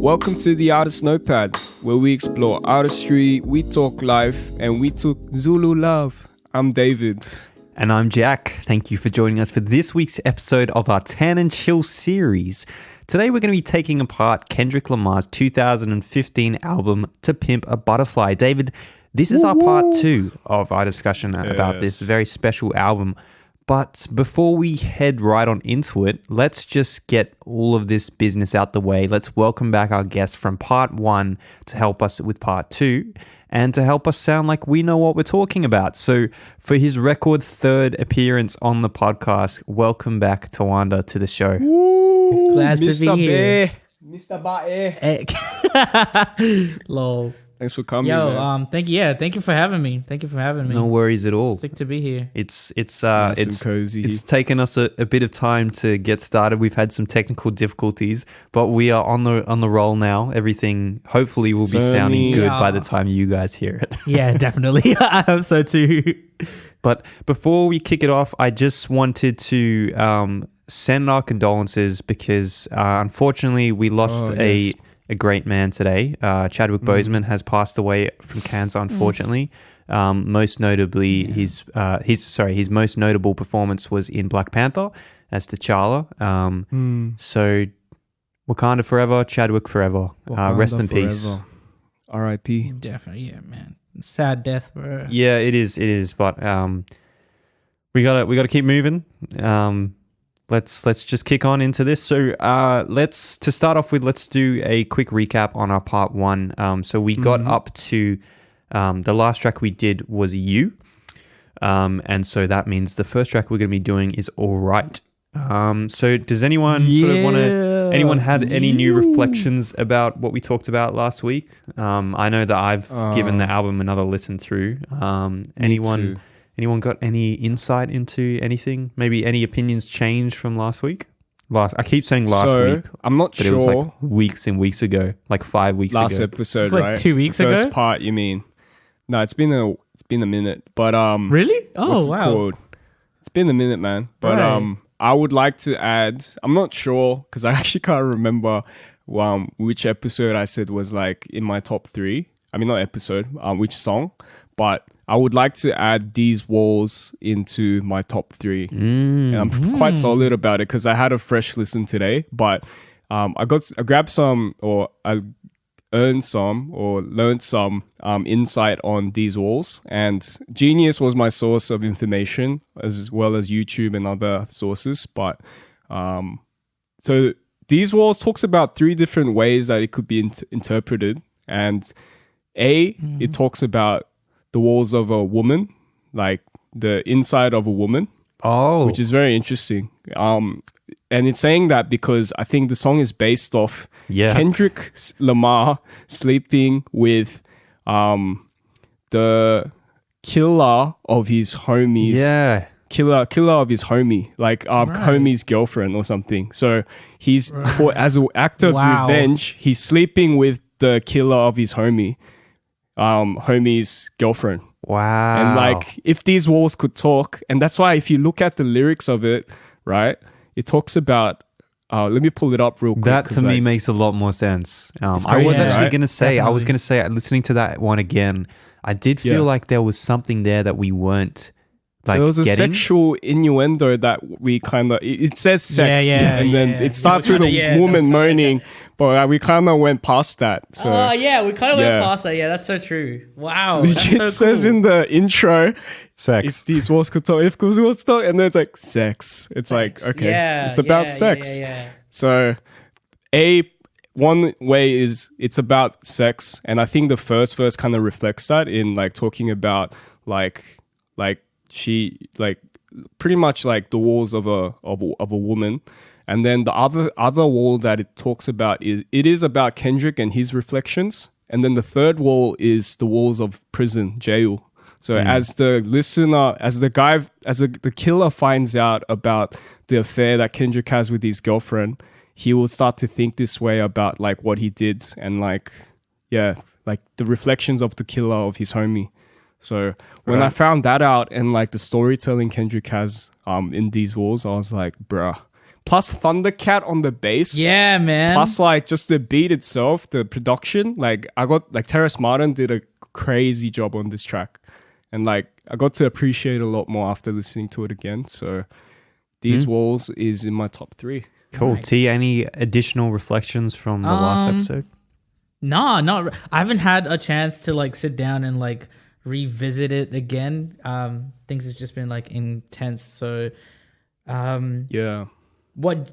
Welcome to the Artist Notepad, where we explore artistry, we talk life, and we talk Zulu love. I'm David. And I'm Jack. Thank you for joining us for this week's episode of our Tan and Chill series. Today we're going to be taking apart Kendrick Lamar's 2015 album, To Pimp a Butterfly. David, this is our part 2 of our discussion about this very special album. But before we head right on into it, let's just get all of this business out the way. Let's welcome back our guest from part 1 to help us with part 2 and to help us sound like we know what we're talking about. So for his record 3rd appearance on the podcast, welcome back Tawanda to the show. Woo, glad to be here. Mr. Bae. Lol. Thanks for coming, man. Thank you for having me. No worries at all. Sick to be here. It's nice and cozy. It's taken us a bit of time to get started. We've had some technical difficulties, but we are on the roll now. Everything hopefully will be sounding good by the time you guys hear it. Yeah, definitely. I hope so too. But before we kick it off, I just wanted to send our condolences because unfortunately we lost a great man today. Chadwick Boseman has passed away from cancer, unfortunately. Most notably, his most notable performance was in Black Panther as T'Challa. So Wakanda forever, Chadwick forever. Rest in peace. R.I.P. Definitely, yeah, man. Sad death, bro. Yeah, it is. But we gotta keep moving. Let's just kick on into this. So let's do a quick recap on our part 1. So we got up to the last track we did was You. And so that means the first track we're going to be doing is All Right. So does anyone had any new reflections about what we talked about last week? I know that I've given the album another listen through. Anyone got any insight into anything? Maybe any opinions changed from last week? I keep saying last week. I'm not sure. It was like weeks and weeks ago, like 5 weeks ago. Last episode, it's like right? 2 weeks ago? First part, you mean? No, it's been a minute. But really? Oh, what's wow. It called? It's been a minute, man. But right. I would like to add. I'm not sure because I actually can't remember which episode I said was like in my top 3. I mean, not episode. Which song? But I would like to add These Walls into my top 3. And I'm quite solid about it because I had a fresh listen today. But I grabbed some, or I learned some insight on These Walls. And Genius was my source of information as well as YouTube and other sources. But so These Walls talks about 3 different ways that it could be interpreted. And it talks about the walls of a woman, like the inside of a woman. Oh. Which is very interesting. And it's saying that because I think the song is based off Kendrick Lamar sleeping with the killer of his homies. Yeah. Killer of his homie, like homie's girlfriend or something. So he's as an act of revenge, he's sleeping with the killer of his homie's girlfriend. Wow. And like, if these walls could talk, and that's why if you look at the lyrics of it, right, it talks about, let me pull it up real quick. That to me makes a lot more sense. I was actually going to say, listening to that one again, I did feel like there was something there that we weren't like there was a getting. sexual innuendo that we kind of, it says sex, and then it starts with a woman moaning, but we kind of went past that. So, we kind of went past that. Yeah, that's so true. Wow. It says in the intro, sex. If these walls could talk, if these walls could talk, and then it's like sex. It's like, okay, it's about sex. So, one way is it's about sex, and I think the first verse kind of reflects that in like talking about like she like pretty much like the walls of a woman, and then the other wall that it talks about is about Kendrick and his reflections, and then the third wall is the walls of prison, jail. So as the listener, as the killer finds out about the affair that Kendrick has with his girlfriend, he will start to think this way about like what he did and like like the reflections of the killer of his homie. So when I found that out and like the storytelling Kendrick has in These Walls, I was like, bruh. plus Thundercat on the bass. Yeah, man. Plus like just the beat itself, the production. Like I got like Terrace Martin did a crazy job on this track, and like I got to appreciate it a lot more after listening to it again. So These Walls is in my top 3. Cool. Nice. T, any additional reflections from the last episode? Nah, not. I haven't had a chance to like sit down and like revisit it again. Things have just been like intense. So, Yeah.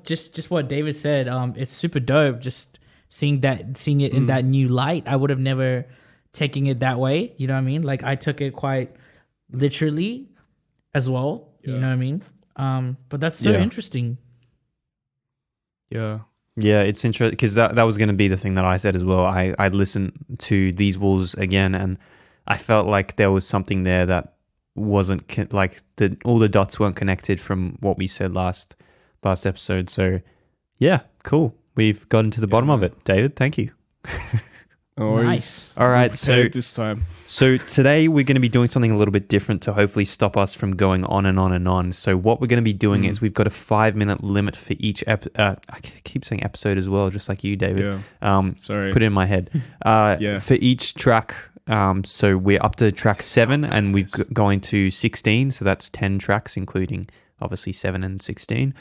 Just what David said. It's super dope. Just seeing it in that new light. I would have never taken it that way. You know what I mean? Like I took it quite literally as well. Yeah. You know what I mean? But that's so interesting. Yeah. Yeah, it's interesting because that was going to be the thing that I said as well. I listened to These Walls again, and I felt like there was something there that wasn't all the dots weren't connected from what we said last episode. So yeah, cool. We've gotten to the bottom of it, David. Thank you. Nice. All right, so this time. So today we're going to be doing something a little bit different to hopefully stop us from going on and on and on. So what we're going to be doing is we've got a 5-minute limit for each I keep saying episode as well, just like you, David. Yeah. Sorry. Put it in my head. For each track. So we're up to track 7 and we're going to 16. So that's 10 tracks, including obviously 7 and 16.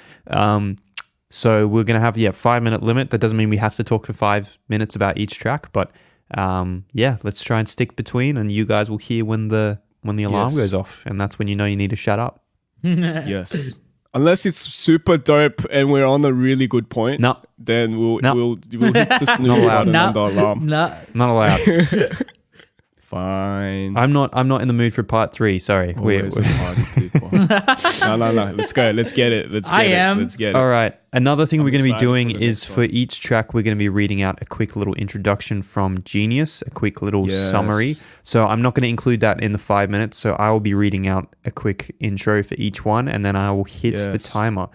So we're going to have 5-minute limit. That doesn't mean we have to talk for 5 minutes about each track, but let's try and stick between, and you guys will hear when the alarm goes off, and that's when you know you need to shut up. Yes. Unless it's super dope and we're on a really good point, then we'll hit the snooze button on the alarm. Not allowed. Fine. I'm not in the mood for part 3. Sorry. We're party people. No. Let's go. Let's get it. Let's get it. All right. Another thing we're going to be doing for is for each track, we're going to be reading out a quick little introduction from Genius, a quick little summary. So I'm not going to include that in the 5 minutes. So I will be reading out a quick intro for each one, and then I will hit the timer.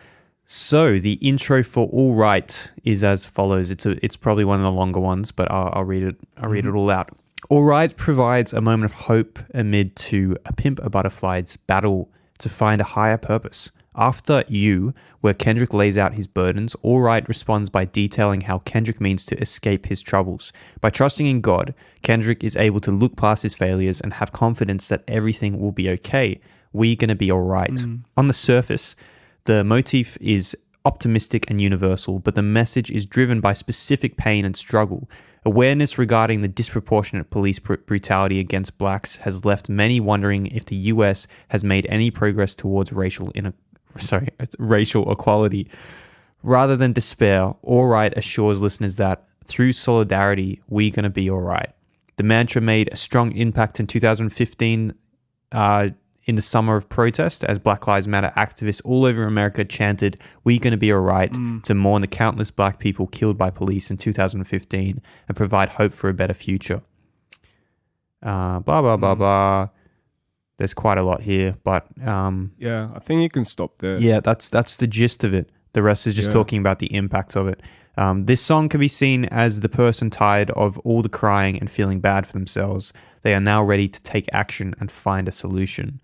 So the intro for All Right is as follows. It's probably one of the longer ones, but I'll read it. I'll read it all out. All Right provides a moment of hope amid To Pimp a Butterfly's battle to find a higher purpose. After You, where Kendrick lays out his burdens, All Right responds by detailing how Kendrick means to escape his troubles. By trusting in God, Kendrick is able to look past his failures and have confidence that everything will be okay. We're gonna be all right. On the surface, the motif is optimistic and universal, but the message is driven by specific pain and struggle. Awareness regarding the disproportionate police brutality against blacks has left many wondering if the US has made any progress towards racial equality. Rather than despair, All Right assures listeners that through solidarity, we're going to be all right. The mantra made a strong impact in 2015 in the summer of protest as Black Lives Matter activists all over America chanted, "We're going to be all right," to mourn the countless black people killed by police in 2015 and provide hope for a better future. Blah, blah, blah, blah. There's quite a lot here, but... I think you can stop there. Yeah, that's the gist of it. The rest is just talking about the impact of it. This song can be seen as the person tired of all the crying and feeling bad for themselves. They are now ready to take action and find a solution.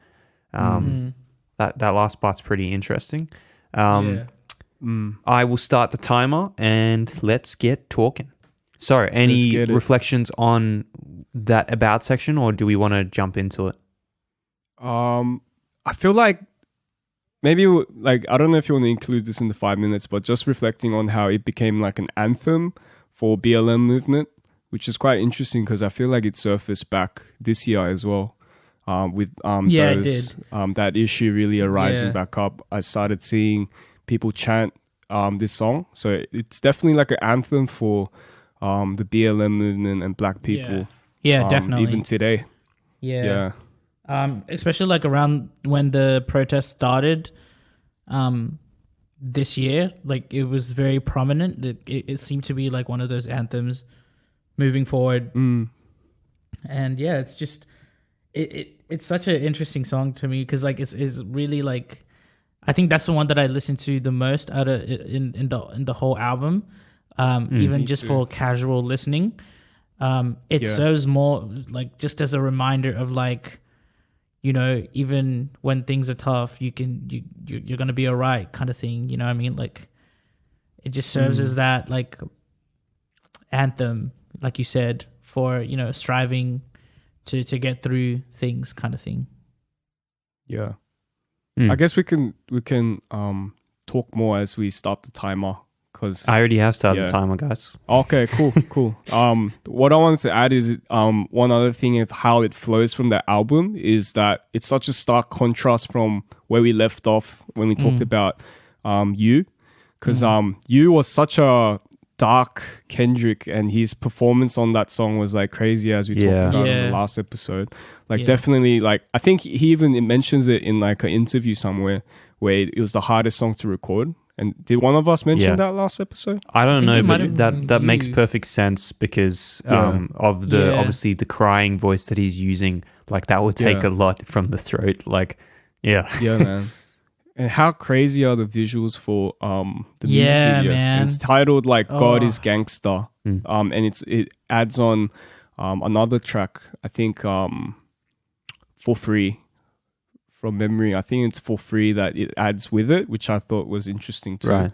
That last part's pretty interesting. I will start the timer and let's get talking. So, any reflections on that about section, or do we want to jump into it? I feel like maybe I don't know if you want to include this in the 5 minutes, but just reflecting on how it became like an anthem for BLM movement, which is quite interesting because I feel like it surfaced back this year as well. With that issue really arising back up, I started seeing people chant this song. So it's definitely like an anthem for the BLM movement and black people. Yeah, definitely. Even today. Yeah. Especially like around when the protest started this year, like it was very prominent. It seemed to be like one of those anthems moving forward. And yeah, it's just... It's such an interesting song to me because like it's really like I think that's the one that I listen to the most out of in the whole album, even just for casual listening. It serves more like just as a reminder of like, you know, even when things are tough, you're gonna be all right kind of thing. You know what I mean? Like It just serves as that like anthem, like you said, for, you know, striving to get through things, kind of thing. Yeah. I guess we can talk more as we start the timer, because I already have started the timer, guys. Okay, cool. What I wanted to add is one other thing of how it flows from the album is that it's such a stark contrast from where we left off when we talked about You, because You was such a dark Kendrick, and his performance on that song was like crazy, as we talked about in the last episode. Like definitely, like I think he even mentions it in like an interview somewhere where it was the hardest song to record. And did one of us mention that last episode? I don't know, but that makes perfect sense because of the obviously the crying voice that he's using. Like that would take a lot from the throat. Like, yeah, man. And how crazy are the visuals for the music video? Man. It's titled like God is Gangsta, and it adds on another track, I think, For Free. From memory, I think it's For Free that it adds with it, which I thought was interesting too. Right.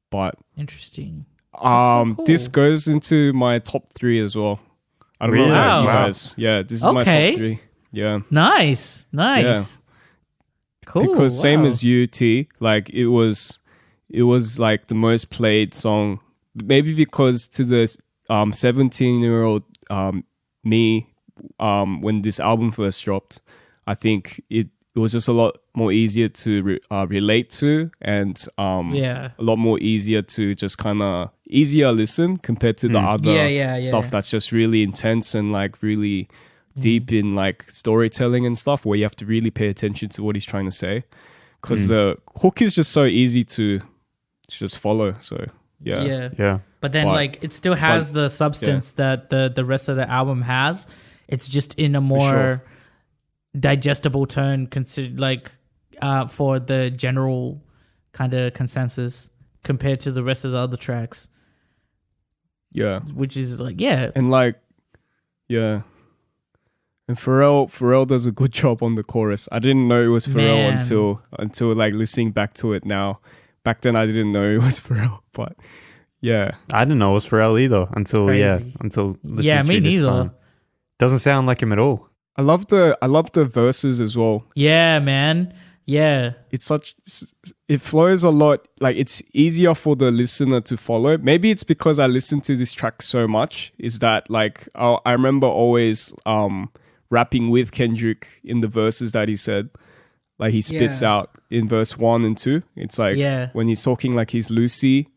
But interesting. So cool. This goes into my top 3 as well. I don't know about you guys. Yeah, this is my top 3. Yeah. Nice. Yeah. Cool. Because same as You, T, like it was like the most played song. Maybe because to the 17-year-old me, when this album first dropped, I think it was just a lot more easier to relate to, and a lot more easier to just kind of easier listen compared to the other stuff that's just really intense and like really deep in like storytelling and stuff, where you have to really pay attention to what he's trying to say, because the hook is just so easy to just follow. So yeah. But then like it still has the substance that the rest of the album has. It's just in a more digestible tone, considered like for the general kind of consensus compared to the rest of the other tracks. Yeah, which is like and like and Pharrell does a good job on the chorus. I didn't know it was Pharrell until like listening back to it now. Back then I didn't know it was Pharrell, but I didn't know it was Pharrell either until listening me to this neither. time. Doesn't sound like him at all. I love the verses as well. Yeah, man. Yeah. It flows a lot. Like it's easier for the listener to follow. Maybe it's because I listen to this track so much, is that like I remember always rapping with Kendrick in the verses that he said. Like he spits out in verse 1 and 2. It's like when he's talking like he's Lucy,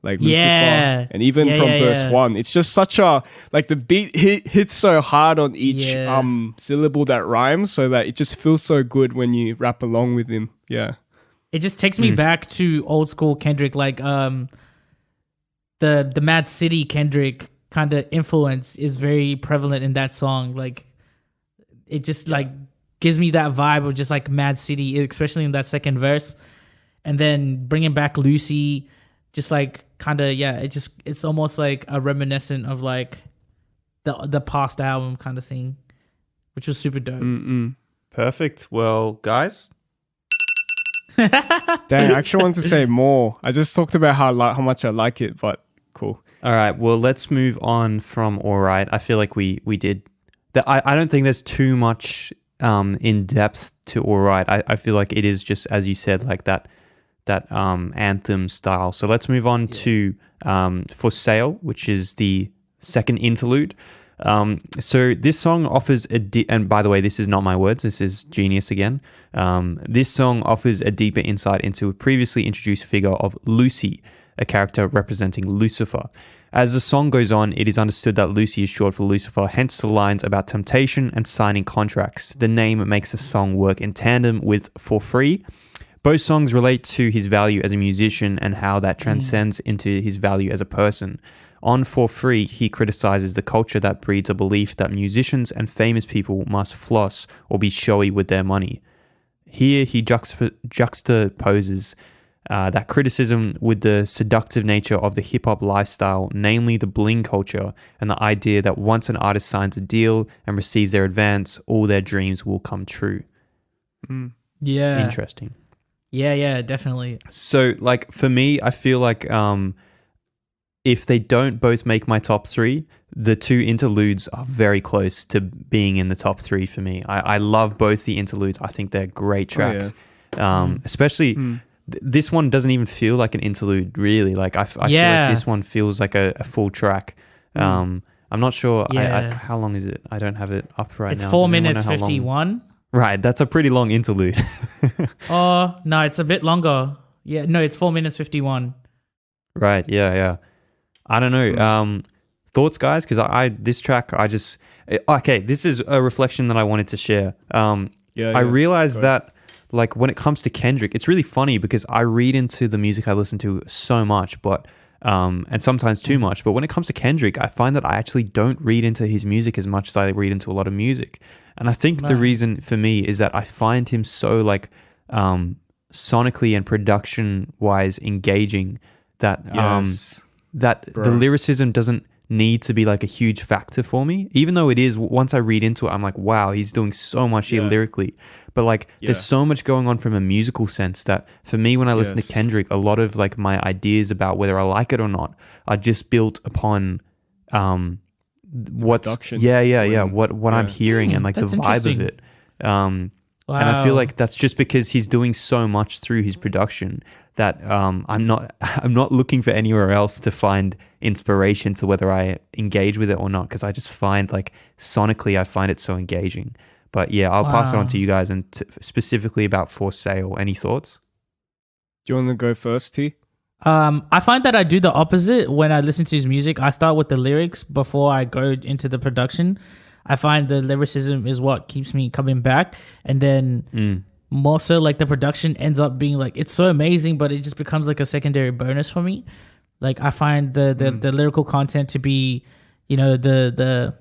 like Lucifer, and even from verse 1, it's just such a like the beat hits so hard on each syllable that rhymes, so that it just feels so good when you rap along with him. It just takes me back to old school Kendrick, like the Mad City Kendrick kind of influence is very prevalent in that song. Like it just like gives me that vibe of just like Mad City, especially in that second verse, and then bringing back Lucy. Just like kind of it's almost like a reminiscent of like the past album kind of thing, which was super dope. Perfect. Well, guys, dang, I actually want to say more. I just talked about how much I like it, but cool. All right, well, let's move on from All Right. I feel like we did that. I don't think there's too much in depth to All Right. I feel like it is just, as you said, like that anthem style. So let's move on to For Sale, which is the second interlude. So this song offers and by the way, this is not my words, this is Genius again. This song offers a deeper insight into a previously introduced figure of Lucy, a character representing Lucifer. As the song goes on, it is understood that Lucy is short for Lucifer, hence the lines about temptation and signing contracts. The name makes the song work in tandem with For Free. Both songs relate to his value as a musician and how that transcends into his value as a person. On For Free, he criticizes the culture that breeds a belief that musicians and famous people must floss or be showy with their money. Here, he juxtaposes that criticism with the seductive nature of the hip-hop lifestyle, namely the bling culture, and the idea that once an artist signs a deal and receives their advance, all their dreams will come true. Yeah. Interesting. Yeah, definitely. So, like, for me, I feel like if they don't both make my top 3, the 2 interludes are very close to being in the top 3 for me. I love both the interludes. I think they're great tracks. Especially this one doesn't even feel like an interlude, really. Like I feel like this one feels like a full track. I'm not sure. How long is it? I don't have it up right now. It's 4 minutes 51. Right, that's a pretty long interlude. Oh no, it's a bit longer. Yeah, no, it's 4 minutes 51. Right. Yeah. I don't know. Thoughts, guys? Because this track, this is a reflection that I wanted to share. I realized that, like, when it comes to Kendrick, it's really funny because I read into the music I listen to so much, but and sometimes too much. But when it comes to Kendrick, I find that I actually don't read into his music as much as I read into a lot of music. And I think the reason for me is that I find him so, like, sonically and production wise engaging that the lyricism doesn't need to be like a huge factor for me, even though it is. Once I read into it, I'm like, wow, he's doing so much here lyrically, but like there's so much going on from a musical sense that for me, when I listen to Kendrick, a lot of like my ideas about whether I like it or not are just built upon what's what I'm hearing and like the vibe of it. And I feel like that's just because he's doing so much through his production that I'm not looking for anywhere else to find inspiration to whether I engage with it or not, because I just find, like, sonically I find it so engaging. But yeah, I'll pass it on to you guys, and specifically about For Sale. Any thoughts? Do you want to go first, T? I find that I do the opposite when I listen to his music. I start with the lyrics before I go into the production. I find the lyricism is what keeps me coming back. And then more so, like, the production ends up being like, it's so amazing, but it just becomes like a secondary bonus for me. Like, I find the lyrical content to be, you know, the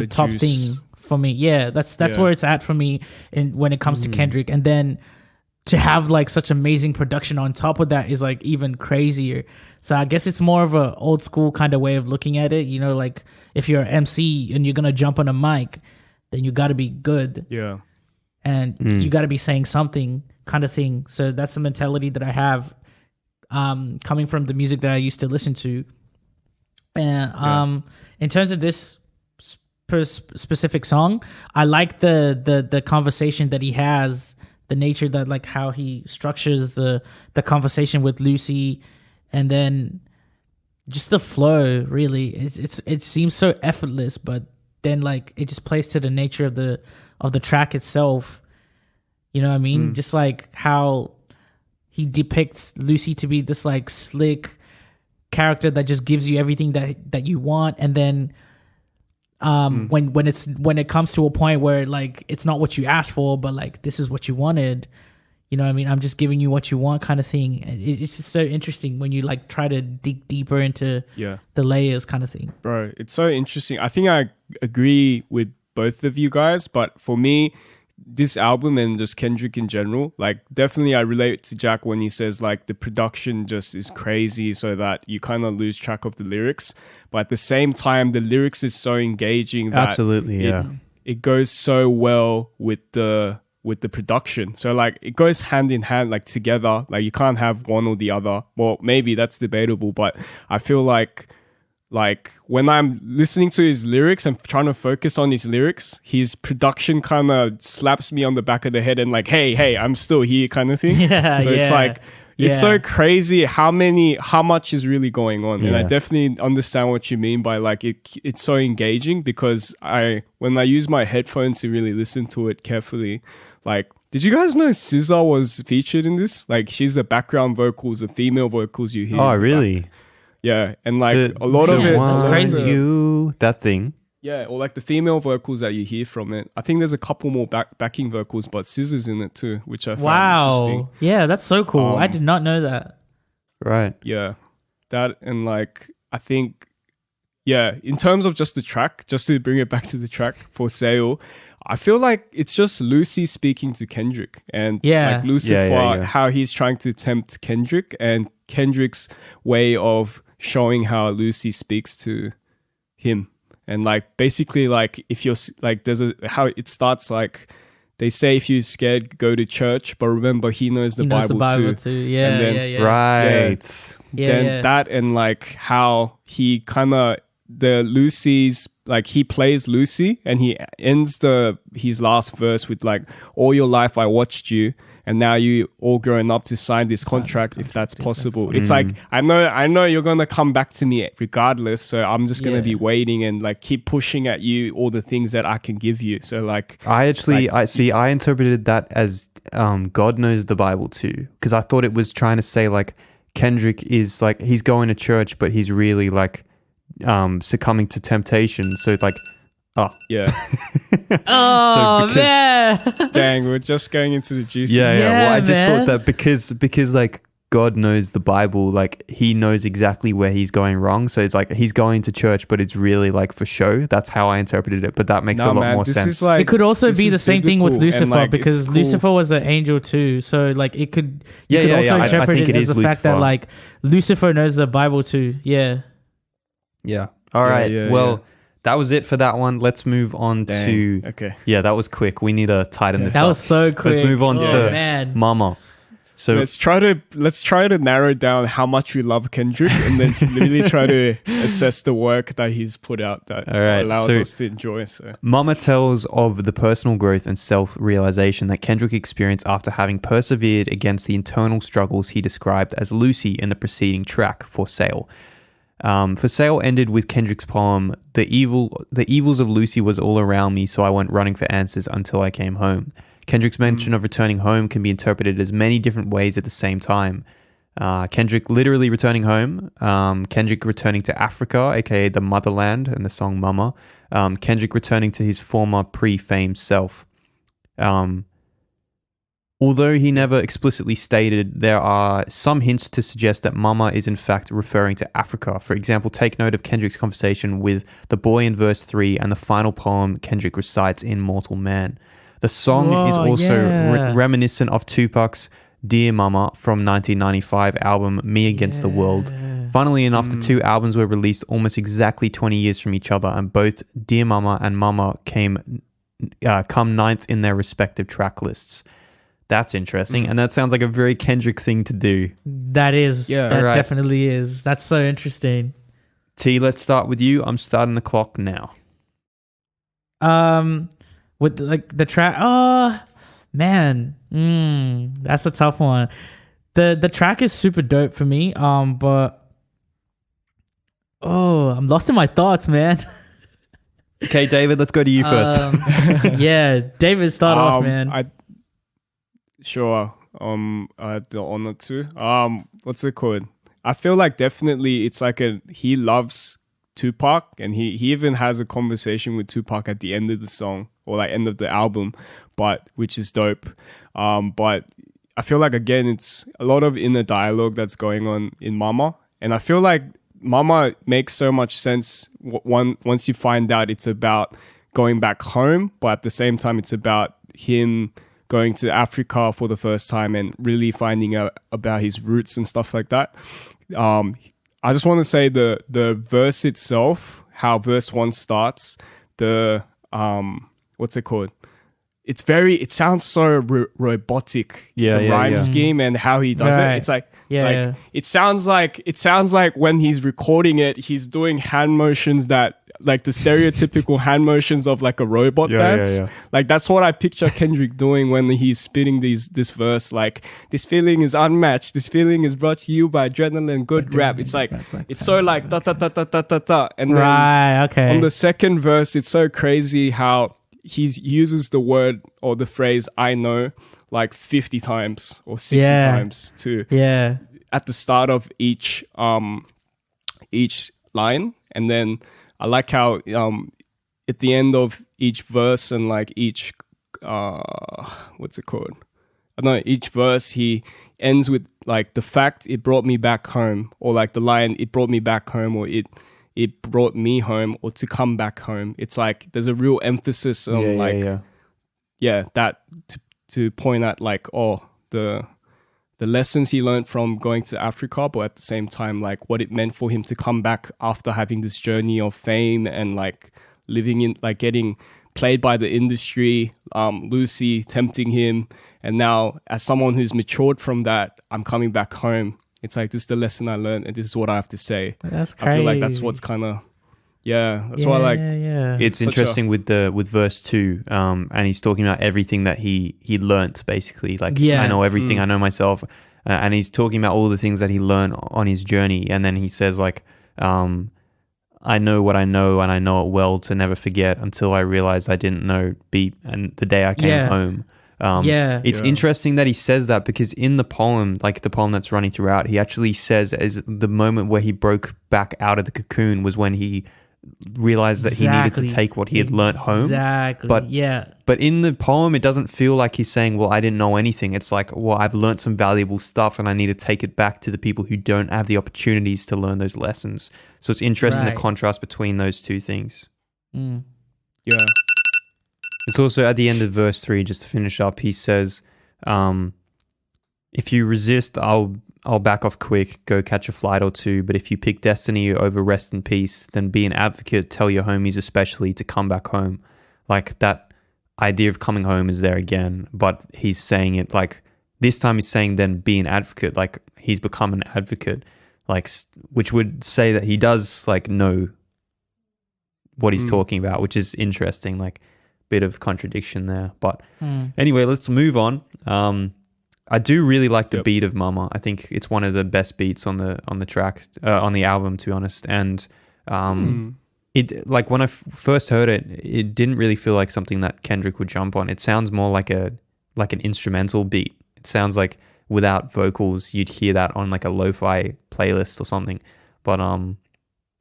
top juice thing for me. Yeah, that's where it's at for me when it comes to Kendrick. And then to have, like, such amazing production on top of that is, like, even crazier. So I guess it's more of a old school kind of way of looking at it. You know, like, if you're an MC and you're going to jump on a mic, then you got to be good. Yeah. And you got to be saying something kind of thing. So that's the mentality that I have coming from the music that I used to listen to. And in terms of this specific song, I like the conversation that he has, the nature that, like, how he structures the conversation with Lucy, and then just the flow. Really, it seems so effortless, but then, like, it just plays to the nature of the track itself. You know what I mean? Just like how he depicts Lucy to be this, like, slick character that just gives you everything that you want, and then when it comes to a point where, like, it's not what you asked for, but, like, this is what you wanted. You know what I mean? I'm just giving you what you want, kind of thing. It's just so interesting when you, like, try to dig deeper into the layers, kind of thing. Bro, it's so interesting. I think I agree with both of you guys, but for me, this album and just Kendrick in general, like, definitely I relate to Jack when he says, like, the production just is crazy so that you kind of lose track of the lyrics. But at the same time, the lyrics is so engaging that absolutely, it goes so well with the production. So, like, it goes hand in hand, like, together. Like, you can't have one or the other. Well, maybe that's debatable, but I feel like when I'm listening to his lyrics and trying to focus on his lyrics, his production kind of slaps me on the back of the head and, like, hey, I'm still here, kind of thing. It's like, it's so crazy how much is really going on. And I definitely understand what you mean by, like, it's so engaging, because when I use my headphones to really listen to it carefully, like, did you guys know SZA was featured in this? Like, she's the background vocals, the female vocals you hear. Oh, really? Yeah, and, like, a lot of it, that's crazy. That thing. Yeah, or, like, the female vocals that you hear from it. I think there's a couple more backing vocals, but SZA's in it too, which I found interesting. Yeah, that's so cool. I did not know that. Right. Yeah, that, and, like, I think, in terms of just the track, just to bring it back to the track, For Sale, I feel like it's just Lucy speaking to Kendrick, and like Lucifer, how he's trying to tempt Kendrick, and Kendrick's way of showing how Lucy speaks to him. And, like, basically, like, if you're, like, how it starts, like, they say if you're scared, go to church, but remember he knows the Bible too. Yeah, And then, yeah. Right. Then that, and like how he kind of the Lucy's, like he plays Lucy and he ends his last verse with like, all your life I watched you and now you all grown up to sign this contract if that's possible. It's like, I know you're gonna come back to me regardless, so I'm just gonna be waiting and like keep pushing at you all the things that I can give you. So like, I interpreted that as God knows the Bible too, because I thought it was trying to say like Kendrick is like, he's going to church but he's really like succumbing to temptation. So like, man, dang, we're just going into the juicy. Well, I just thought that because like God knows the Bible, like he knows exactly where he's going wrong. So it's like he's going to church, but it's really like for show. That's how I interpreted it. But that makes a lot more sense. Like, it could also be the same thing with Lucifer, like, because Lucifer was an angel too. So like it could also I interpret think it as the Lucifer. fact that like Lucifer knows the Bible too. Yeah. All right. Well, that was it for that one. Let's move on to... Okay. Yeah, that was quick. We need to tighten this up. That was so quick. Let's move on to Mama. So let's try to narrow down how much we love Kendrick and then really try to assess the work that he's put out that allows us to enjoy. So Mama tells of the personal growth and self-realization that Kendrick experienced after having persevered against the internal struggles he described as Lucy in the preceding track, For Sale. For Sale ended with Kendrick's poem, the evils of Lucy was all around me, so I went running for answers until I came home. Kendrick's mention of returning home can be interpreted as many different ways at the same time. Kendrick literally returning home, Kendrick returning to Africa, aka the motherland, and the song Mama, Kendrick returning to his former pre-fame self. Although he never explicitly stated, there are some hints to suggest that Mama is in fact referring to Africa. For example, take note of Kendrick's conversation with the boy in verse 3 and the final poem Kendrick recites in Mortal Man. The song is also reminiscent of Tupac's Dear Mama from 1995 album Me Against the World. Funnily enough, the two albums were released almost exactly 20 years from each other, and both Dear Mama and Mama come ninth in their respective track lists. That's interesting. And that sounds like a very Kendrick thing to do. That is. Yeah. That definitely is. That's so interesting. T, let's start with you. I'm starting the clock now. With like the track, man, that's a tough one. The track is super dope for me. But I'm lost in my thoughts, man. Okay, David, let's go to you first. Yeah, David, start off, man. Sure. I had the honor to. What's it called? I feel like definitely it's like he loves Tupac, and he even has a conversation with Tupac at the end of the song or like end of the album, but which is dope. But I feel like again it's a lot of inner dialogue that's going on in Mama, and I feel like Mama makes so much sense once you find out it's about going back home, but at the same time it's about him going to Africa for the first time and really finding out about his roots and stuff like that. I just want to say the verse itself, how verse 1 starts, what's it called? It sounds so robotic. The rhyme scheme and how he does it. It's like, it sounds like when he's recording it, he's doing hand motions that like the stereotypical hand motions of like a robot dance. Like that's what I picture Kendrick doing when he's spitting this verse. Like, this feeling is unmatched. This feeling is brought to you by adrenaline, good rap. It's like, it's so like da da da da da da da. And then on the second verse, it's so crazy how he uses the word or the phrase I know like 50 times or 60 times at the start of each line. And then I like how at the end of each verse and like each what's it called? I don't know, each verse he ends with like the fact it brought me back home, or like the line it brought me back home, or it brought me home, or to come back home. It's like there's a real emphasis on that to point at like the lessons he learned from going to Africa, but at the same time, like what it meant for him to come back after having this journey of fame and like living in, like getting played by the industry, Lucy tempting him. And now as someone who's matured from that, I'm coming back home. It's like, this is the lesson I learned and this is what I have to say. That's crazy. I feel like that's what's kind of, that's why I like. Yeah. It's interesting with verse 2, and he's talking about everything that he learnt, basically. Like, I know everything, I know myself. And he's talking about all the things that he learned on his journey. And then he says, like, I know what I know, and I know it well to never forget until I realized I didn't know beat and the day I came home. It's interesting that he says that, because in the poem, like the poem that's running throughout, he actually says as the moment where he broke back out of the cocoon was when he realized that he needed to take what he had learnt home. But in the poem, it doesn't feel like he's saying, well, I didn't know anything. It's like, well, I've learnt some valuable stuff and I need to take it back to the people who don't have the opportunities to learn those lessons. So it's interesting the contrast between those two things. Yeah. It's also at the end of verse 3, just to finish up, he says, if you resist, I'll back off quick, go catch a flight or two. But if you pick destiny over rest and peace, then be an advocate, tell your homies especially to come back home. Like, that idea of coming home is there again, but he's saying it like, this time he's saying then be an advocate, like he's become an advocate, like, which would say that he does like know what he's talking about, which is interesting, like bit of contradiction there. But anyway, let's move on. I do really like the beat of Mama. I think it's one of the best beats on the track, on the album, to be honest. And it, like, when I first heard it, it didn't really feel like something that Kendrick would jump on. It sounds more like an instrumental beat. It sounds like without vocals, you'd hear that on like a lo-fi playlist or something. But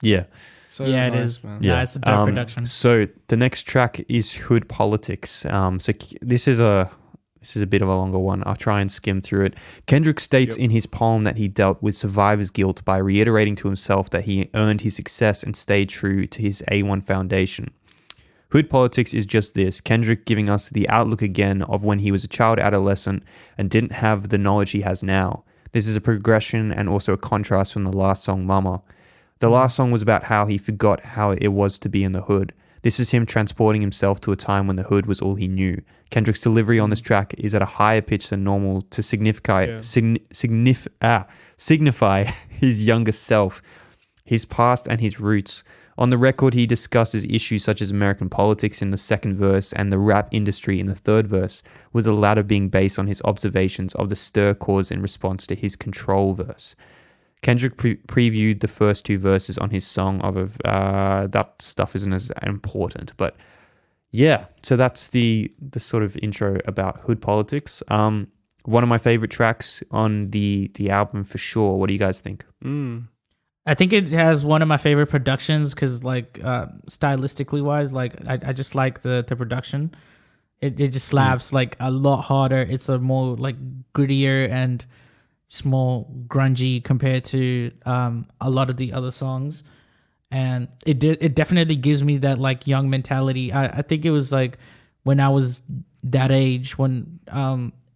yeah. So yeah, nice, it is. man. Yeah, it's a dope production. So the next track is Hood Politics. So this is a bit of a longer one. I'll try and skim through it. Kendrick states in his poem that he dealt with survivor's guilt by reiterating to himself that he earned his success and stayed true to his A1 foundation. Hood Politics is just this, Kendrick giving us the outlook again of when he was a child adolescent and didn't have the knowledge he has now. This is a progression and also a contrast from the last song, Mama. The last song was about how he forgot how it was to be in the hood. This is him transporting himself to a time when the hood was all he knew. Kendrick's delivery on this track is at a higher pitch than normal to signify his younger self, his past and his roots. On the record, he discusses issues such as American politics in the second verse and the rap industry in the third verse, with the latter being based on his observations of the stir caused in response to his control verse. Kendrick previewed the first two verses on his song of that stuff isn't as important, but yeah, so that's the sort of intro about Hood Politics. One of my favorite tracks on the album for sure. What do you guys think? I think it has one of my favorite productions because, like, stylistically wise, like I just like the production. It just slaps like a lot harder. It's a more like grittier and just more grungy compared to a lot of the other songs, and it definitely gives me that like young mentality. I think it was like when I was that age when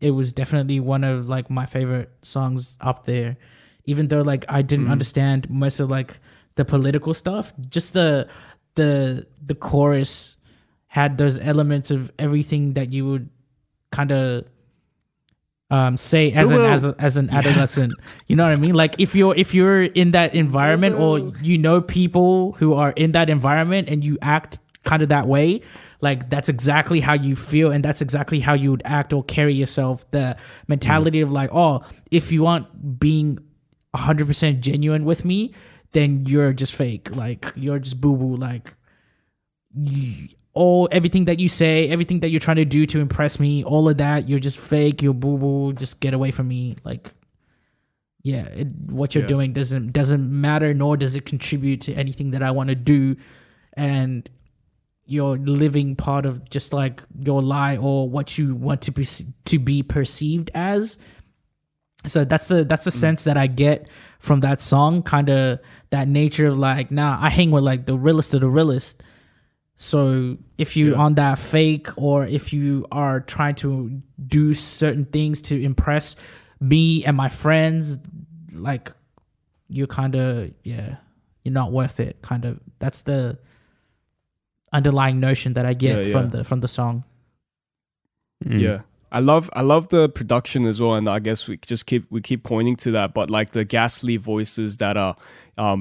it was definitely one of like my favorite songs up there, even though like I didn't understand most of like the political stuff. Just the chorus had those elements of everything that you would kind of say as an adolescent. You know what I mean? Like if you're in that environment, or you know people who are in that environment and you act kind of that way, like that's exactly how you feel, and that's exactly how you would act or carry yourself. The mentality of like, oh, if you want being 100% genuine with me, then you're just fake. Like you're just boo boo. Like everything that you say, everything that you're trying to do to impress me, all of that, you're just fake, you're boo-boo, just get away from me. Like, yeah, what you're doing doesn't matter, nor does it contribute to anything that I want to do. And you're living part of just like your lie or what you want to be perceived as. So that's the sense that I get from that song, kind of that nature of like, nah, I hang with like the realest of the realest. So if you're on that fake, or if you are trying to do certain things to impress me and my friends, like you're kind of, you're not worth it. Kind of, that's the underlying notion that I get from the song. Yeah. I love the production as well, and I guess we keep pointing to that, but like the ghastly voices that are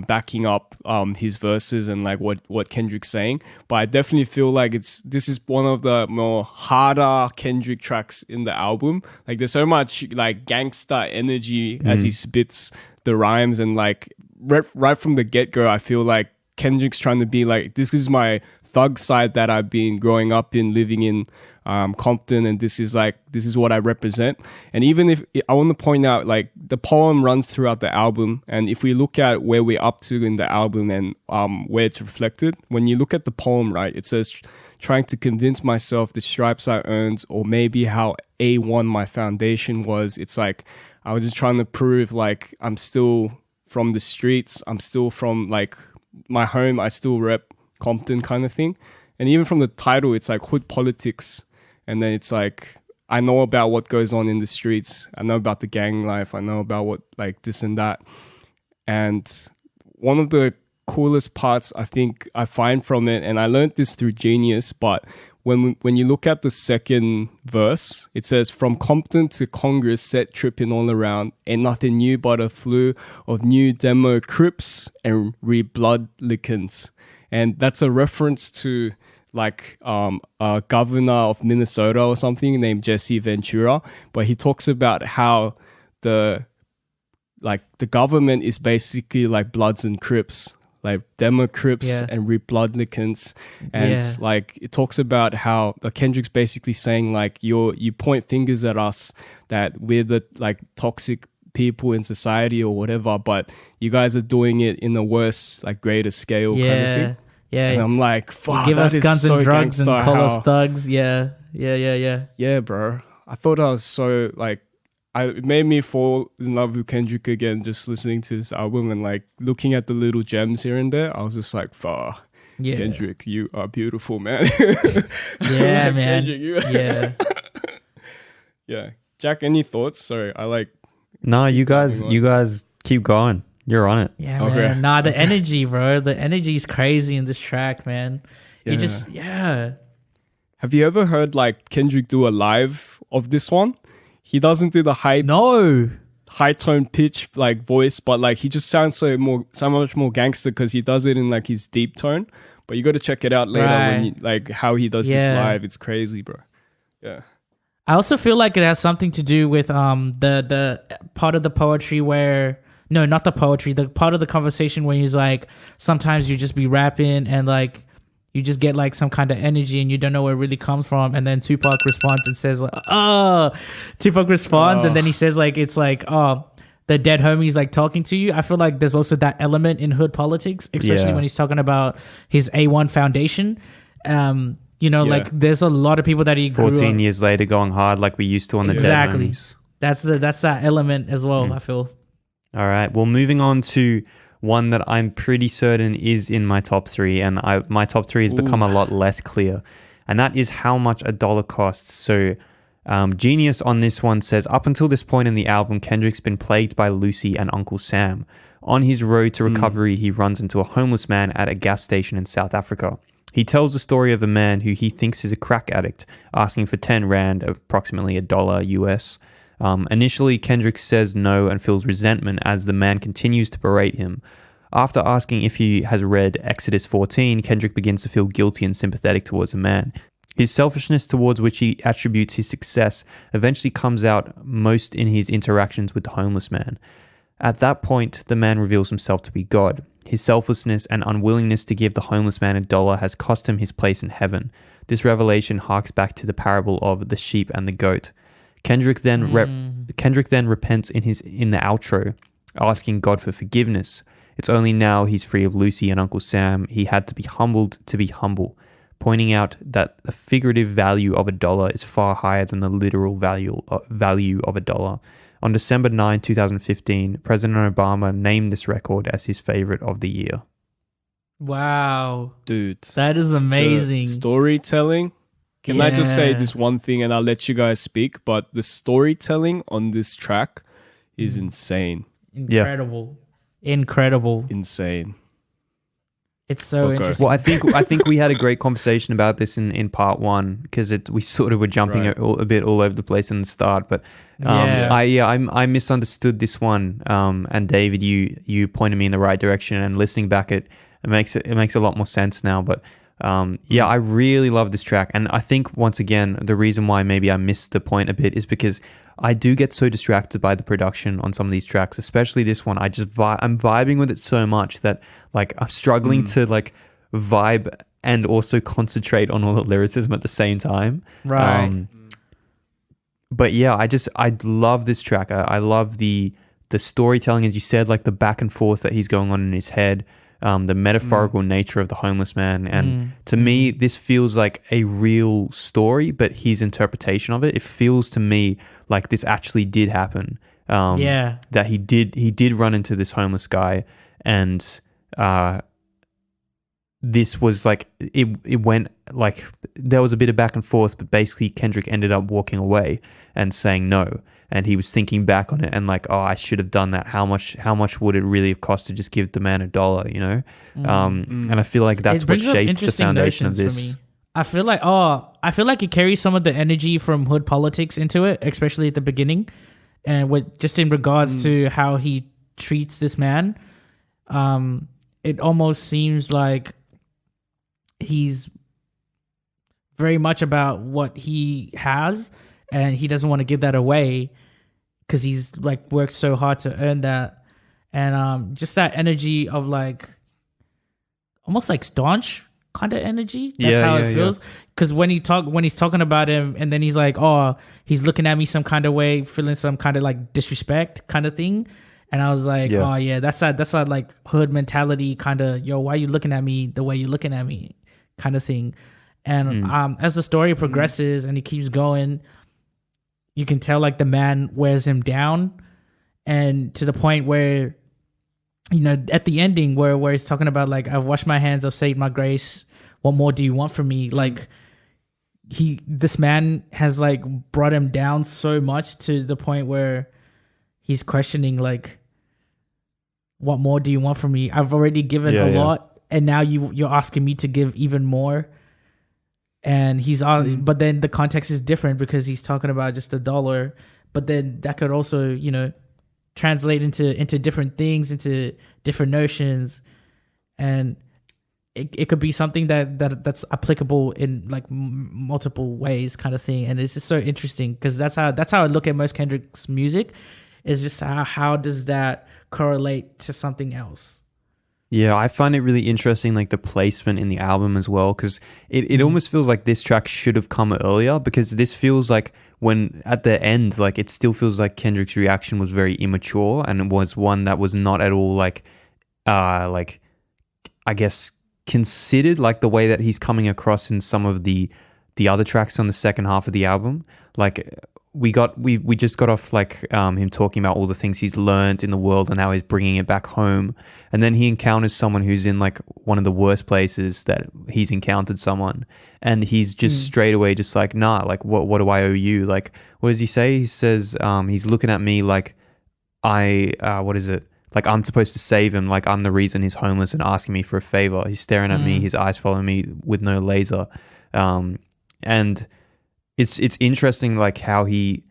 backing up his verses and like what Kendrick's saying. But I definitely feel like this is one of the more harder Kendrick tracks in the album. Like there's so much like gangster energy as he spits the rhymes, and like right from the get-go, I feel like Kendrick's trying to be like, this is my thug side that I've been growing up in, living in Compton, and this is what I represent. And even if I want to point out, like the poem runs throughout the album, and if we look at where we're up to in the album and where it's reflected, when you look at the poem, right, it says trying to convince myself the stripes I earned, or maybe how A1 my foundation was. It's like I was just trying to prove like I'm still from the streets, I'm still from like my home, I still rep Compton kind of thing. And even from the title, it's like hood politics. And then it's like, I know about what goes on in the streets. I know about the gang life. I know about what like this and that. And one of the coolest parts I think I find from it, and I learned this through Genius, but when you look at the second verse, it says, from Compton to Congress, set tripping all around. Ain't nothing new but a flu of new demo crips and re-bloodlicans. And that's a reference to like a governor of Minnesota or something named Jesse Ventura, but he talks about how the government is basically like Bloods and Crips, like Demo Crips and Republicans, and like it talks about how Kendrick's basically saying like you point fingers at us that we're the like toxic people in society or whatever, but you guys are doing it in a worse, like greater scale kind of thing. Yeah, and I'm like, fuck, give us guns so and drugs and call us thugs. Yeah. Yeah, bro. I thought I was so like, it made me fall in love with Kendrick again, just listening to this album and like looking at the little gems here and there. I was just like, fuck, Kendrick, you are beautiful, man. Yeah, like, man. Kendrick, yeah. Jack, any thoughts? Sorry, I like. No, you guys keep going. You're on it. Yeah, man. Okay. Nah, the energy, bro. The energy is crazy in this track, man. It just, Have you ever heard like Kendrick do a live of this one? He doesn't do the high tone pitch like voice, but like he just sounds so much more gangster because he does it in like his deep tone. But you got to check it out later when you, like how he does this live. It's crazy, bro. Yeah. I also feel like it has something to do with the part of the poetry where. No, not the poetry. The part of the conversation where he's like, sometimes you just be rapping and like you just get like some kind of energy and you don't know where it really comes from. And then Tupac responds and says, and then he says like, it's like, oh, the dead homie's like talking to you. I feel like there's also that element in hood politics, especially when he's talking about his A1 foundation. Like there's a lot of people that he 14 years later going hard like we used to on the dead homies. That's that element as well, I feel. All right. Well, moving on to one that I'm pretty certain is in my top three, and my top three has become a lot less clear, and that is how much a dollar costs. So Genius on this one says, up until this point in the album, Kendrick's been plagued by Lucy and Uncle Sam. On his road to recovery, he runs into a homeless man at a gas station in South Africa. He tells the story of a man who he thinks is a crack addict, asking for 10 Rand, approximately $1 US. Initially, Kendrick says no and feels resentment as the man continues to berate him. After asking if he has read Exodus 14, Kendrick begins to feel guilty and sympathetic towards the man. His selfishness towards which he attributes his success eventually comes out most in his interactions with the homeless man. At that point, the man reveals himself to be God. His selflessness and unwillingness to give the homeless man $1 has cost him his place in heaven. This revelation harks back to the parable of the sheep and the goat. Kendrick then repents in the outro, asking God for forgiveness. It's only now he's free of Lucy and Uncle Sam he had to be humbled to be humble, pointing out that the figurative value of $1 is far higher than the literal value of $1. On December 9, 2015, President Obama named this record as his favorite of the year. Wow. Dude. That is amazing. The storytelling. Can I just say this one thing and I'll let you guys speak? But the storytelling on this track is insane. Incredible. Incredible. Insane. It's so interesting. Well, I think we had a great conversation about this in part one, because we sort of were jumping a bit all over the place in the start. But I misunderstood this one. And David, you pointed me in the right direction. And listening back, it makes a lot more sense now. But I really love this track. And I think once again, the reason why maybe I missed the point a bit is because I do get so distracted by the production on some of these tracks, especially this one. I'm vibing with it so much that like I'm struggling to like vibe and also concentrate on all the lyricism at the same time. Right. But yeah, I love this track. I love the storytelling, as you said, like the back and forth that he's going on in his head. The metaphorical nature of the homeless man. And to me, this feels like a real story, but his interpretation of it feels to me like this actually did happen. That he did run into this homeless guy, and this was like, it went like, there was a bit of back and forth, but basically Kendrick ended up walking away and saying no. And he was thinking back on it and like, oh, I should have done that. How much would it really have cost to just give the man $1, you know? And I feel like that's what shaped the foundation of this. I feel like it carries some of the energy from hood politics into it, especially at the beginning. And just in regards to how he treats this man, it almost seems like he's very much about what he has, and he doesn't want to give that away because he's like worked so hard to earn that. And just that energy of like almost like staunch kind of energy. That's how it feels. Because when he's talking about him, and then he's like, oh, he's looking at me some kind of way, feeling some kind of like disrespect kind of thing. And I was like, oh yeah, that's that like hood mentality kind of, yo, why are you looking at me the way you're looking at me kind of thing. And as the story progresses and he keeps going, you can tell like the man wears him down, and to the point where, you know, at the ending where he's talking about like, I've washed my hands, I've saved my grace, what more do you want from me? Like this man has like brought him down so much to the point where he's questioning like, what more do you want from me? I've already given a lot, and now you're asking me to give even more. And he's on, but then the context is different because he's talking about just $1. But then that could also, you know, translate into different things, into different notions, and it could be something that's applicable in like multiple ways, kind of thing. And it's just so interesting because that's how I look at most Kendrick's music. Is just how does that correlate to something else? Yeah, I find it really interesting, like the placement in the album as well, because it almost feels like this track should have come earlier, because this feels like when at the end, like it still feels like Kendrick's reaction was very immature, and it was one that was not at all like I guess considered, like the way that he's coming across in some of the other tracks on the second half of the album. Like we just got off like him talking about all the things he's learned in the world and how he's bringing it back home, and then he encounters someone who's in like one of the worst places that he's encountered someone, and he's just straight away just like, nah, like what do I owe you? Like, what does he say? He says he's looking at me like what is it? Like I'm supposed to save him, like I'm the reason he's homeless and asking me for a favor. He's staring at me, his eyes following me with no laser, and it's interesting, like how he's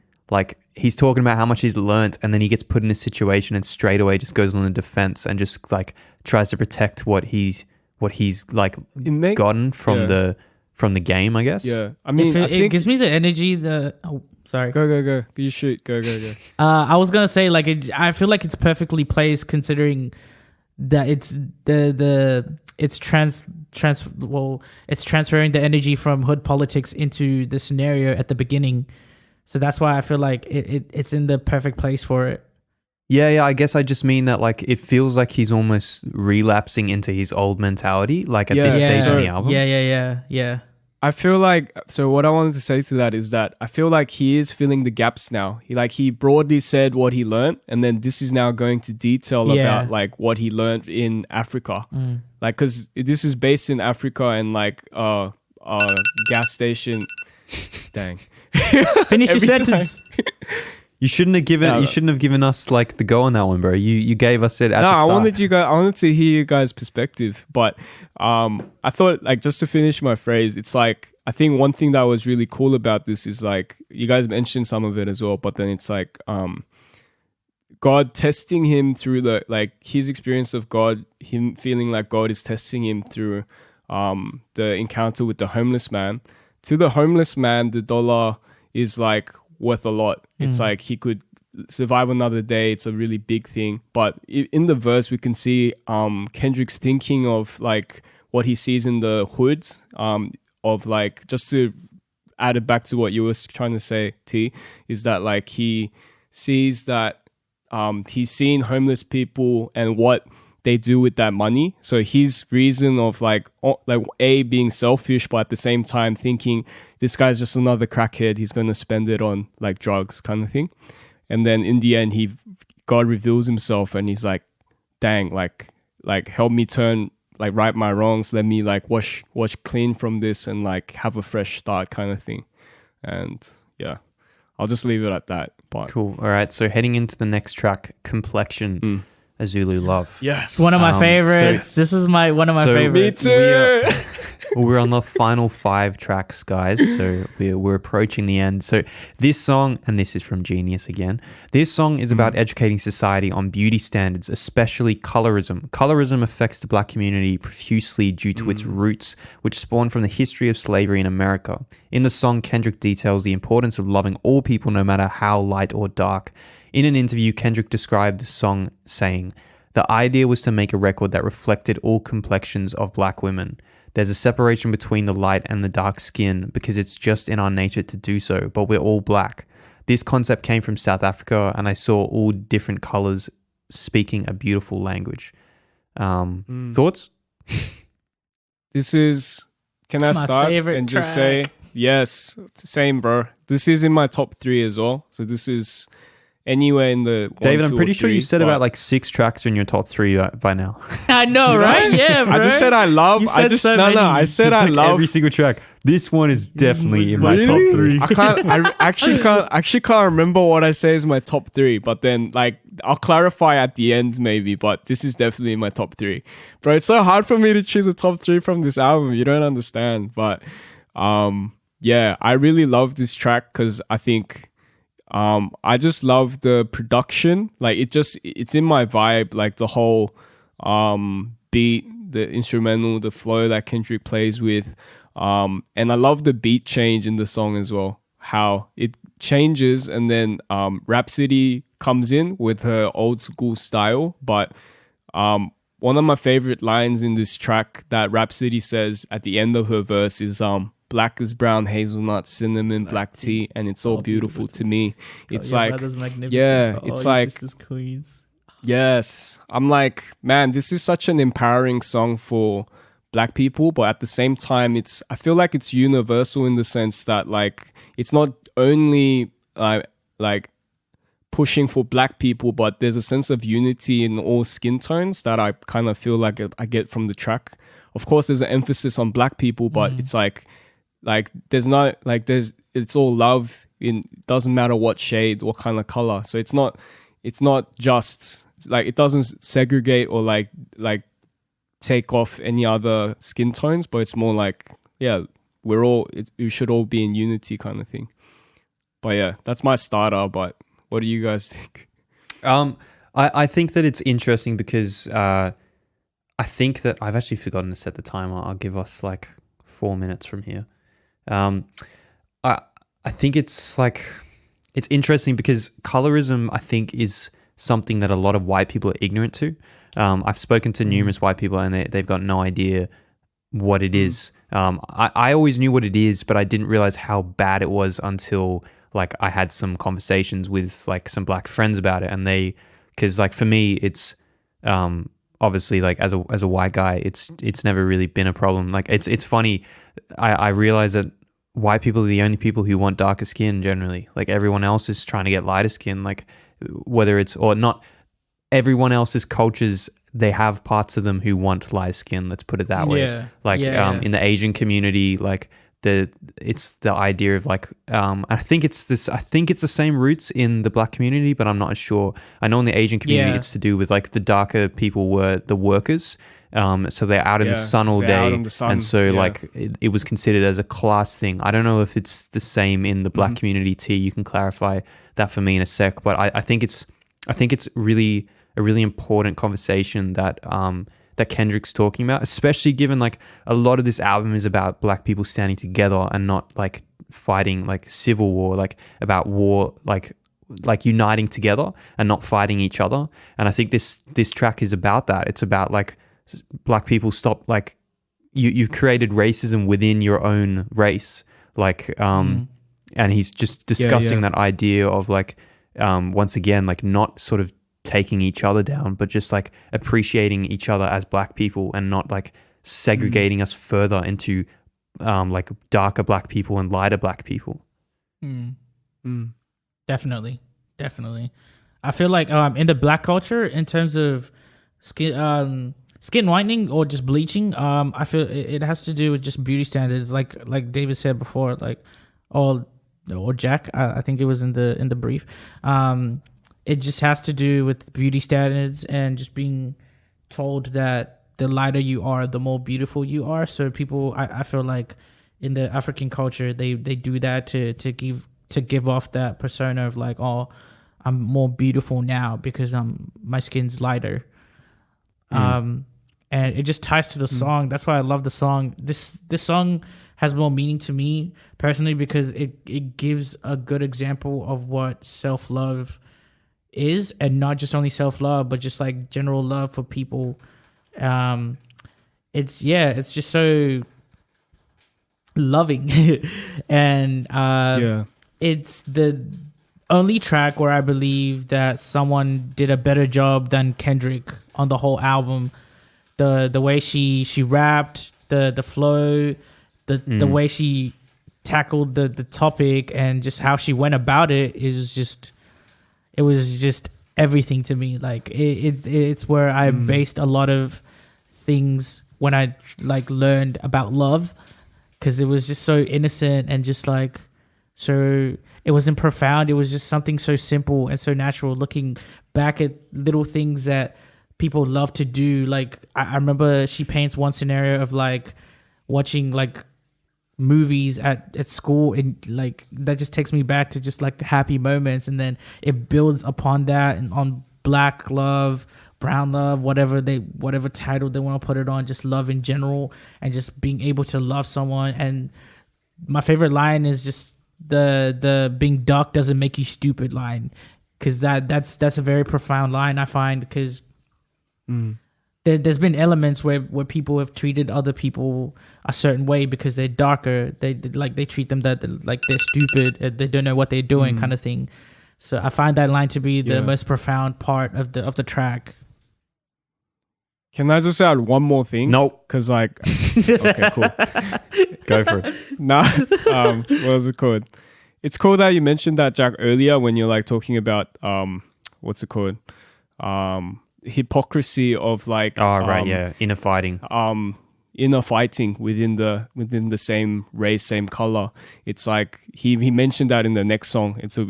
talking about how much he's learnt, and then he gets put in this situation and straight away just goes on the defense and just like tries to protect what he's like gotten from the game, I guess. Yeah, I mean, it gives me the energy. Sorry. Go. You shoot. Go. I was gonna say like I feel like it's perfectly placed considering that it's it's transferring the energy from hood politics into the scenario at the beginning. So that's why I feel like it's in the perfect place for it. Yeah, I guess I just mean that like it feels like he's almost relapsing into his old mentality, like at this stage in the album. Yeah. I feel like, so what I wanted to say to that is that I feel like he is filling the gaps now. He broadly said what he learned, and then this is now going to detail about like what he learned in Africa. Like, cause this is based in Africa, and like gas station. Dang. Finish your sentence. You shouldn't have given us like the go on that one, bro. You gave us it at the start. I wanted to hear you guys' perspective, but I thought, like, just to finish my phrase, it's like, I think one thing that was really cool about this is, like, you guys mentioned some of it as well, but then it's like God testing him through his experience of God, him feeling like God is testing him through the encounter with the homeless man. To the homeless man, the dollar is like worth a lot. It's like he could survive another day. It's a really big thing. But in the verse, we can see Kendrick's thinking of like what he sees in the hoods, of like, just to add it back to what you were trying to say, T, is that like he sees that he's seen homeless people and what they do with that money. So his reason of like being selfish, but at the same time thinking this guy's just another crackhead, he's going to spend it on like drugs kind of thing. And then in the end, God reveals himself and he's like, dang, like help me turn, like right my wrongs. Let me like wash clean from this and like have a fresh start kind of thing. And yeah, I'll just leave it at that. But cool. All right. So heading into the next track, Complexion. A Zulu Love. Yes. It's one of my favorites. This is one of my favorites. Me too. We're on the final 5 tracks, guys. So we're approaching the end. So this song, and this is from Genius again, this song is about educating society on beauty standards, especially colorism. Colorism affects the black community profusely due to its roots, which spawned from the history of slavery in America. In the song, Kendrick details the importance of loving all people no matter how light or dark. In an interview, Kendrick described the song saying, "The idea was to make a record that reflected all complexions of black women. There's a separation between the light and the dark skin because it's just in our nature to do so, but we're all black. This concept came from South Africa and I saw all different colors speaking a beautiful language." Thoughts? This is, can I start and just say, yes, same, bro. This is in my top 3 as well. So this is anywhere in the David, I'm pretty sure you said about like 6 tracks in your top 3 by now. I know, right? Yeah, bro. I just said I love. I said I love every single track. This one is definitely in my top 3. I actually can't remember what I say is my top 3, but then like I'll clarify at the end maybe. But this is definitely in my top 3, bro. It's so hard for me to choose a top 3 from this album. You don't understand, but yeah, I really love this track because I think. I just love the production. Like it's in my vibe. Like the whole beat, the instrumental, the flow that Kendrick plays with, and I love the beat change in the song as well. How it changes, and then Rhapsody comes in with her old school style. But one of my favorite lines in this track that Rhapsody says at the end of her verse is "Black is brown, hazelnut, cinnamon, black tea, and it's all beautiful to me." It's like, yeah, it's like, queens. Yes, I'm like, man, this is such an empowering song for black people, but at the same time, I feel like it's universal in the sense that like it's not only like pushing for black people, but there's a sense of unity in all skin tones that I kind of feel like I get from the track. Of course, there's an emphasis on black people, but it's like there's not like it's all love. It doesn't matter what shade, what kind of color. So it's not just like, it doesn't segregate or like take off any other skin tones, but it's more like, yeah, we should all be in unity kind of thing. But yeah, that's my starter. But what do you guys think? I think that it's interesting because I think that I've actually forgotten to set the timer. I'll give us like 4 minutes from here. I think it's like, it's interesting because colorism, I think, is something that a lot of white people are ignorant to. I've spoken to numerous white people and they've got no idea what it is. I always knew what it is, but I didn't realize how bad it was until like I had some conversations with like some black friends about it. And because like for me, it's obviously like as a white guy, it's never really been a problem. Like it's funny. I realize that white people are the only people who want darker skin generally. Like everyone else is trying to get lighter skin, like whether it's or not. Everyone else's cultures, they have parts of them who want light skin. Let's put it that way. Yeah. Like in the Asian community, like it's the idea of like I think it's the same roots in the black community, but I'm not sure. I know in the Asian community it's to do with like the darker people were the workers. So they're out in the sun all day, and so like it was considered as a class thing. I don't know if it's the same in the black community too. You can clarify that for me in a sec, but I think it's really a really important conversation that that Kendrick's talking about, especially given like a lot of this album is about black people standing together and not like fighting like civil war, like about war, like uniting together and not fighting each other. And I think this track is about that. It's about like black people stop, like you've created racism within your own race, like and he's just discussing that idea of like once again like not sort of taking each other down, but just like appreciating each other as black people and not like segregating us further into like darker black people and lighter black people. Definitely. I feel like in the black culture, in terms of skin whitening or just bleaching, I feel it has to do with just beauty standards, like David said before, like or Jack, I think it was in the brief. It just has to do with beauty standards and just being told that the lighter you are, the more beautiful you are. So people, I feel like in the African culture, they do that to give off that persona of like, oh, I'm more beautiful now because my skin's lighter. And it just ties to the song. That's why I love the song. This song has more meaning to me personally because it gives a good example of what self-love is, and not just only self-love, but just like general love for people. It's just so loving. And it's the only track where I believe that someone did a better job than Kendrick on the whole album. The way she rapped, the flow, the way she tackled the topic, and just how she went about it it was just everything to me. Like it's where I based a lot of things when I like learned about love, because it was just so innocent and just like, so it wasn't profound. It was just something so simple and so natural, looking back at little things that people love to do. Like I remember she paints one scenario of like watching like movies at school, and like that just takes me back to just like happy moments, and then it builds upon that and on black love, brown love, whatever title they want to put it on, just love in general, and just being able to love someone. And my favorite line is just the being dark doesn't make you stupid line, because that's a very profound line, I find, because there's been elements where people have treated other people a certain way because they're darker. They treat them that like they're stupid, they don't know what they're doing, kind of thing. So I find that line to be the most profound part of the track. Can I just add one more thing? Nope. Because like, okay, cool. Go for it. Nah, what was it called? It's cool that you mentioned that, Jack, earlier when you're like talking about what's it called? Hypocrisy of like inner fighting within the same race, same color. It's like he mentioned that in the next song, and so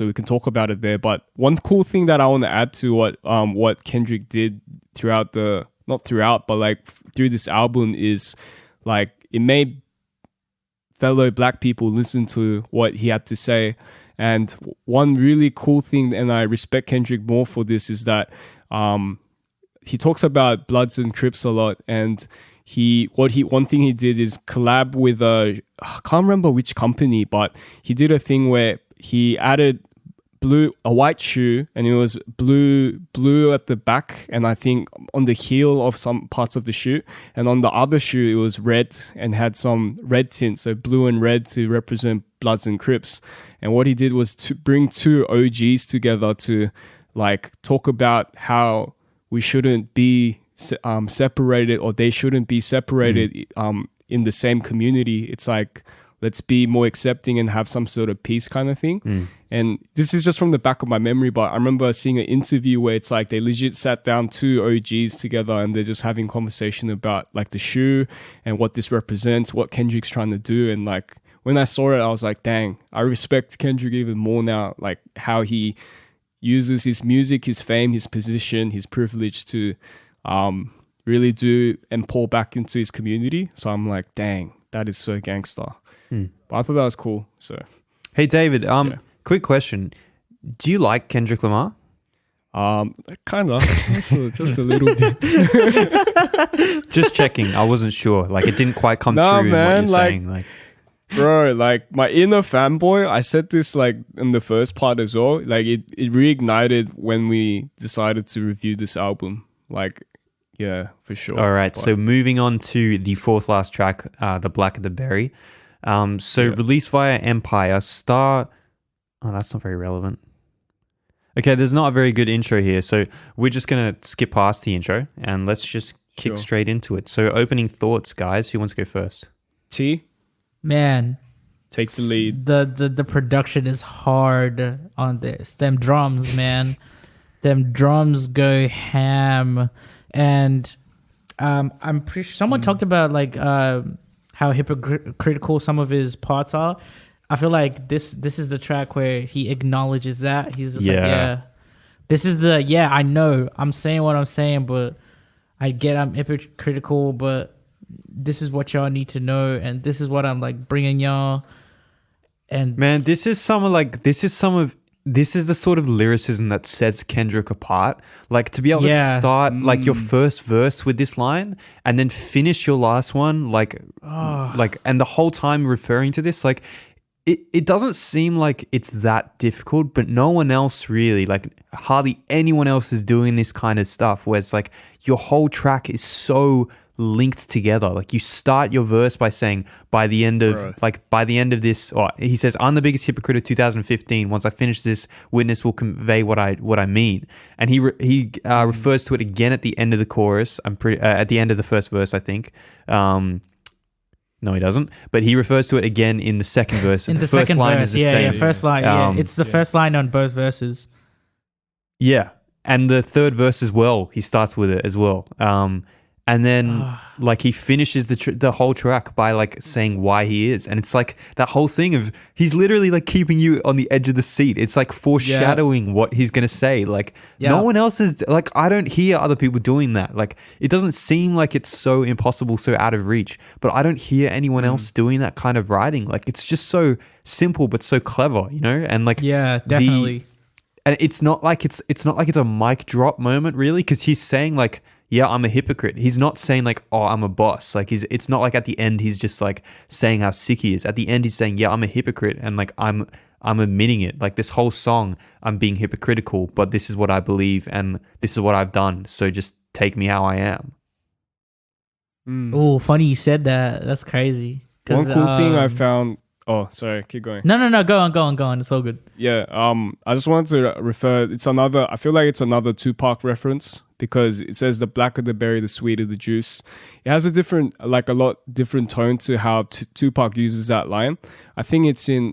we can talk about it there. But one cool thing that I want to add to what Kendrick did through this album is like it made fellow black people listen to what he had to say. And one really cool thing, and I respect Kendrick more for this, is that he talks about Bloods and Crips a lot, and one thing he did is collab with I can't remember which company, but he did a thing where he added a white shoe, and it was blue at the back, and I think on the heel of some parts of the shoe, and on the other shoe it was red and had some red tint, so blue and red to represent Bloods and Crips. And what he did was to bring two OGs together to like talk about how we shouldn't be separated, or they shouldn't be separated in the same community. It's like let's be more accepting and have some sort of peace kind of thing. And this is just from the back of my memory, but I remember seeing an interview where it's like they legit sat down 2 OGs together and they're just having conversation about like the shoe and what this represents, what Kendrick's trying to do. And like when I saw it, I was like, dang, I respect Kendrick even more now, like how he uses his music, his fame, his position, his privilege to really do and pour back into his community. So I'm like, dang, that is so gangster. But I thought that was cool. So, hey David, quick question: do you like Kendrick Lamar? Kind of, just a little bit. Just checking. I wasn't sure. Like it didn't quite come through man, in what you're saying. Like, bro, like my inner fanboy. I said this like in the first part as well. Like it reignited when we decided to review this album. Like, yeah, for sure. All right. So moving on to the fourth last track, The Black of the Berry. Released via Empire, Star... Oh, that's not very relevant. Okay, there's not a very good intro here, so we're just going to skip past the intro and let's just kick straight into it. So opening thoughts, guys. Who wants to go first? T? Man. Take the lead. The production is hard on this. Them drums, man. Them drums go ham. And I'm pretty sure someone talked about like... how hypocritical some of his parts are. I feel like this is the track where he acknowledges that. He's just like, yeah. This is I know. I'm saying what I'm saying, but I get I'm hypocritical, but this is what y'all need to know, and this is what I'm like bringing y'all. And man, this is the sort of lyricism that sets Kendrick apart. Like to be able to start like your first verse with this line and then finish your last one and the whole time referring to this, like it doesn't seem like it's that difficult, but no one else really, like hardly anyone else is doing this kind of stuff where it's like your whole track is so linked together. Like you start your verse by saying by the end of this, or he says, I'm the biggest hypocrite of 2015. Once I finish this, witness will convey what I mean. And he refers to it again at the end of the chorus. At the end of the first verse, I think. No, he doesn't. But he refers to it again in the second verse. In the first second line verse, first line. It's the first line on both verses. Yeah, and the third verse as well. He starts with it as well. And then like he finishes the whole track by like saying why he is. And it's like that whole thing of he's literally like keeping you on the edge of the seat. It's like foreshadowing what he's going to say. Like no one else is like, I don't hear other people doing that. Like it doesn't seem like it's so impossible, so out of reach, but I don't hear anyone else doing that kind of writing. Like it's just so simple, but so clever, you know? And like, yeah, definitely. And it's not like it's a mic drop moment really. 'Cause he's saying like, yeah, I'm a hypocrite. He's not saying like, oh, I'm a boss. Like it's not like at the end he's just like saying how sick he is. At the end he's saying, yeah, I'm a hypocrite, and like I'm admitting it. Like this whole song, I'm being hypocritical, but this is what I believe and this is what I've done. So just take me how I am. Oh, funny you said that. That's crazy. One cool thing I found. Oh, sorry. Keep going. No. Go on. It's all good. Yeah. I just wanted to refer. I feel like it's another Tupac reference because it says the blacker the berry, the sweeter the juice. It has a lot different tone to how Tupac uses that line. I think it's in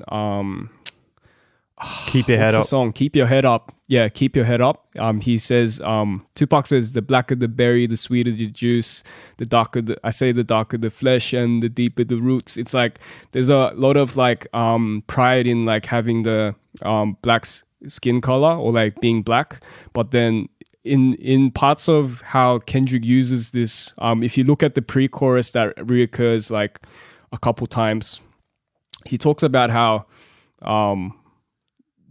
Keep Your Head Up. Song Keep Your Head Up. Yeah, Keep Your Head Up. He says, Tupac says, the blacker the berry, the sweeter the juice, the darker the flesh and the deeper the roots. It's like there's a lot of like pride in like having the black skin color or like being black, but then in parts of how Kendrick uses this, if you look at the pre-chorus that reoccurs like a couple times, he talks about how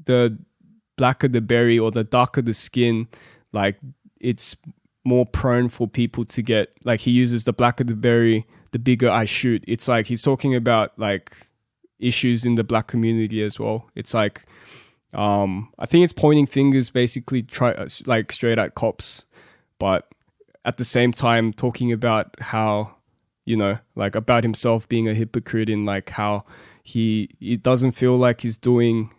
the blacker the berry or the darker the skin, like it's more prone for people to get, like he uses the blacker the berry, the bigger I shoot. It's like he's talking about like issues in the black community as well. It's like I think it's pointing fingers basically like straight at cops, but at the same time talking about how, you know, like about himself being a hypocrite in like how he doesn't feel like he's doing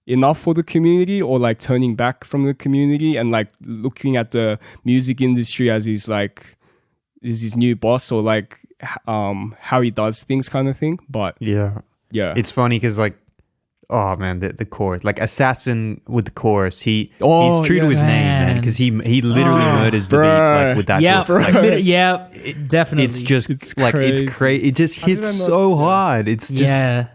enough for the community or like turning back from the community, and like looking at the music industry as his new boss, or like how he does things kind of thing. But yeah, it's funny because like, oh man, the chorus, like Assassin with the chorus, he's true to his name, man, because he literally murders the beat like with that. Definitely. It's just it's crazy. It just hits so hard. It's just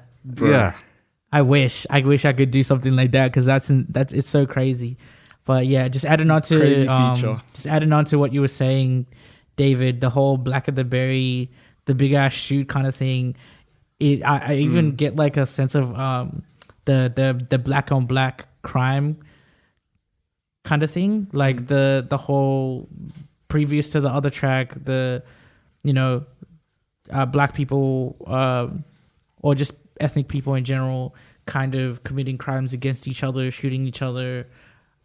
I wish I could do something like that because it's so crazy. But yeah, just adding on to what you were saying, David, the whole Black of the Berry, the big ass shoot kind of thing. I even get like a sense of the black on black crime kind of thing, like the whole previous to the other track, the black people or just ethnic people in general kind of committing crimes against each other, shooting each other,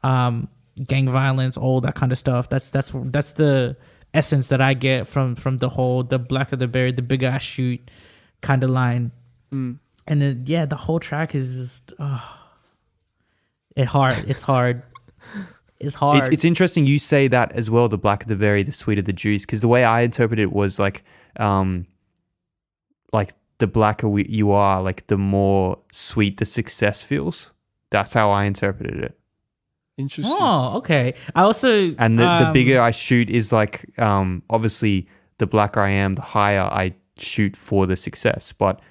gang violence, all that kind of stuff. That's the essence that I get from the Black of the Berry, the big ass shoot kind of line. And then the whole track is just it's hard. It's interesting you say that as well, the blacker the berry, the sweeter the juice, because the way I interpreted it was like the blacker you are, like the more sweet the success feels. That's how I interpreted it. Interesting. Oh, okay. I also the bigger I shoot is like obviously the blacker I am, the higher I shoot for the success, but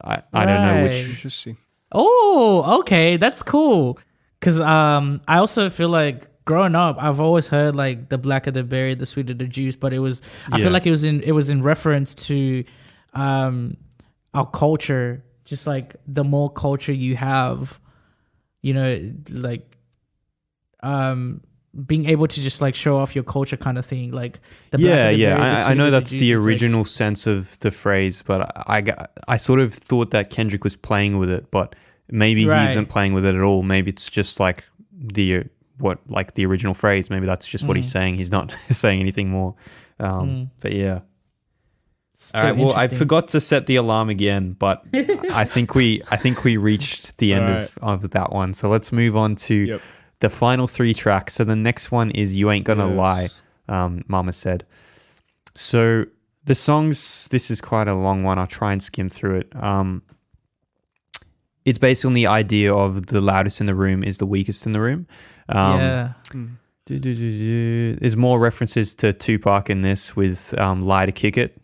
I don't know which. Interesting. Oh, okay, that's cool. Because I also feel like growing up, I've always heard like the blacker the berry, the sweeter the juice, but I feel like it was in reference to our culture. Just like the more culture you have, like being able to just like show off your culture kind of thing, like the I know that's the original sense of the phrase, but I sort of thought that Kendrick was playing with it, but maybe he isn't playing with it at all. Maybe it's just like the original phrase. Maybe that's just what he's saying. He's not saying anything more. But yeah. All right. Well, I forgot to set the alarm again, but I think we reached the end of that one. So let's move on to the final 3 tracks. So the next one is You Ain't Gonna Lie, Mama Said. So the songs, this is quite a long one. I'll try and skim through it. It's based on the idea of the loudest in the room is the weakest in the room. There's more references to Tupac in this with Lie to Kick It,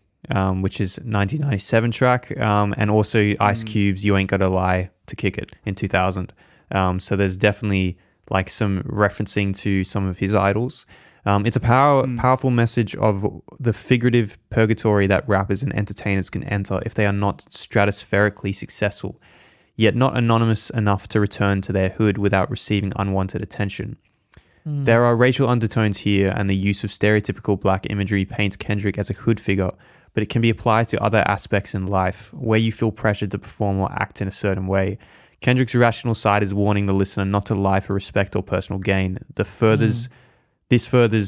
which is 1997 track, and also Ice Cube's You Ain't Gotta Lie to Kick It in 2000. So there's definitely like some referencing to some of his idols. It's a powerful message of the figurative purgatory that rappers and entertainers can enter if they are not stratospherically successful, yet not anonymous enough to return to their hood without receiving unwanted attention. There are racial undertones here, and the use of stereotypical black imagery paints Kendrick as a hood figure, but it can be applied to other aspects in life where you feel pressured to perform or act in a certain way. Kendrick's rational side is warning the listener not to lie for respect or personal gain. This furthers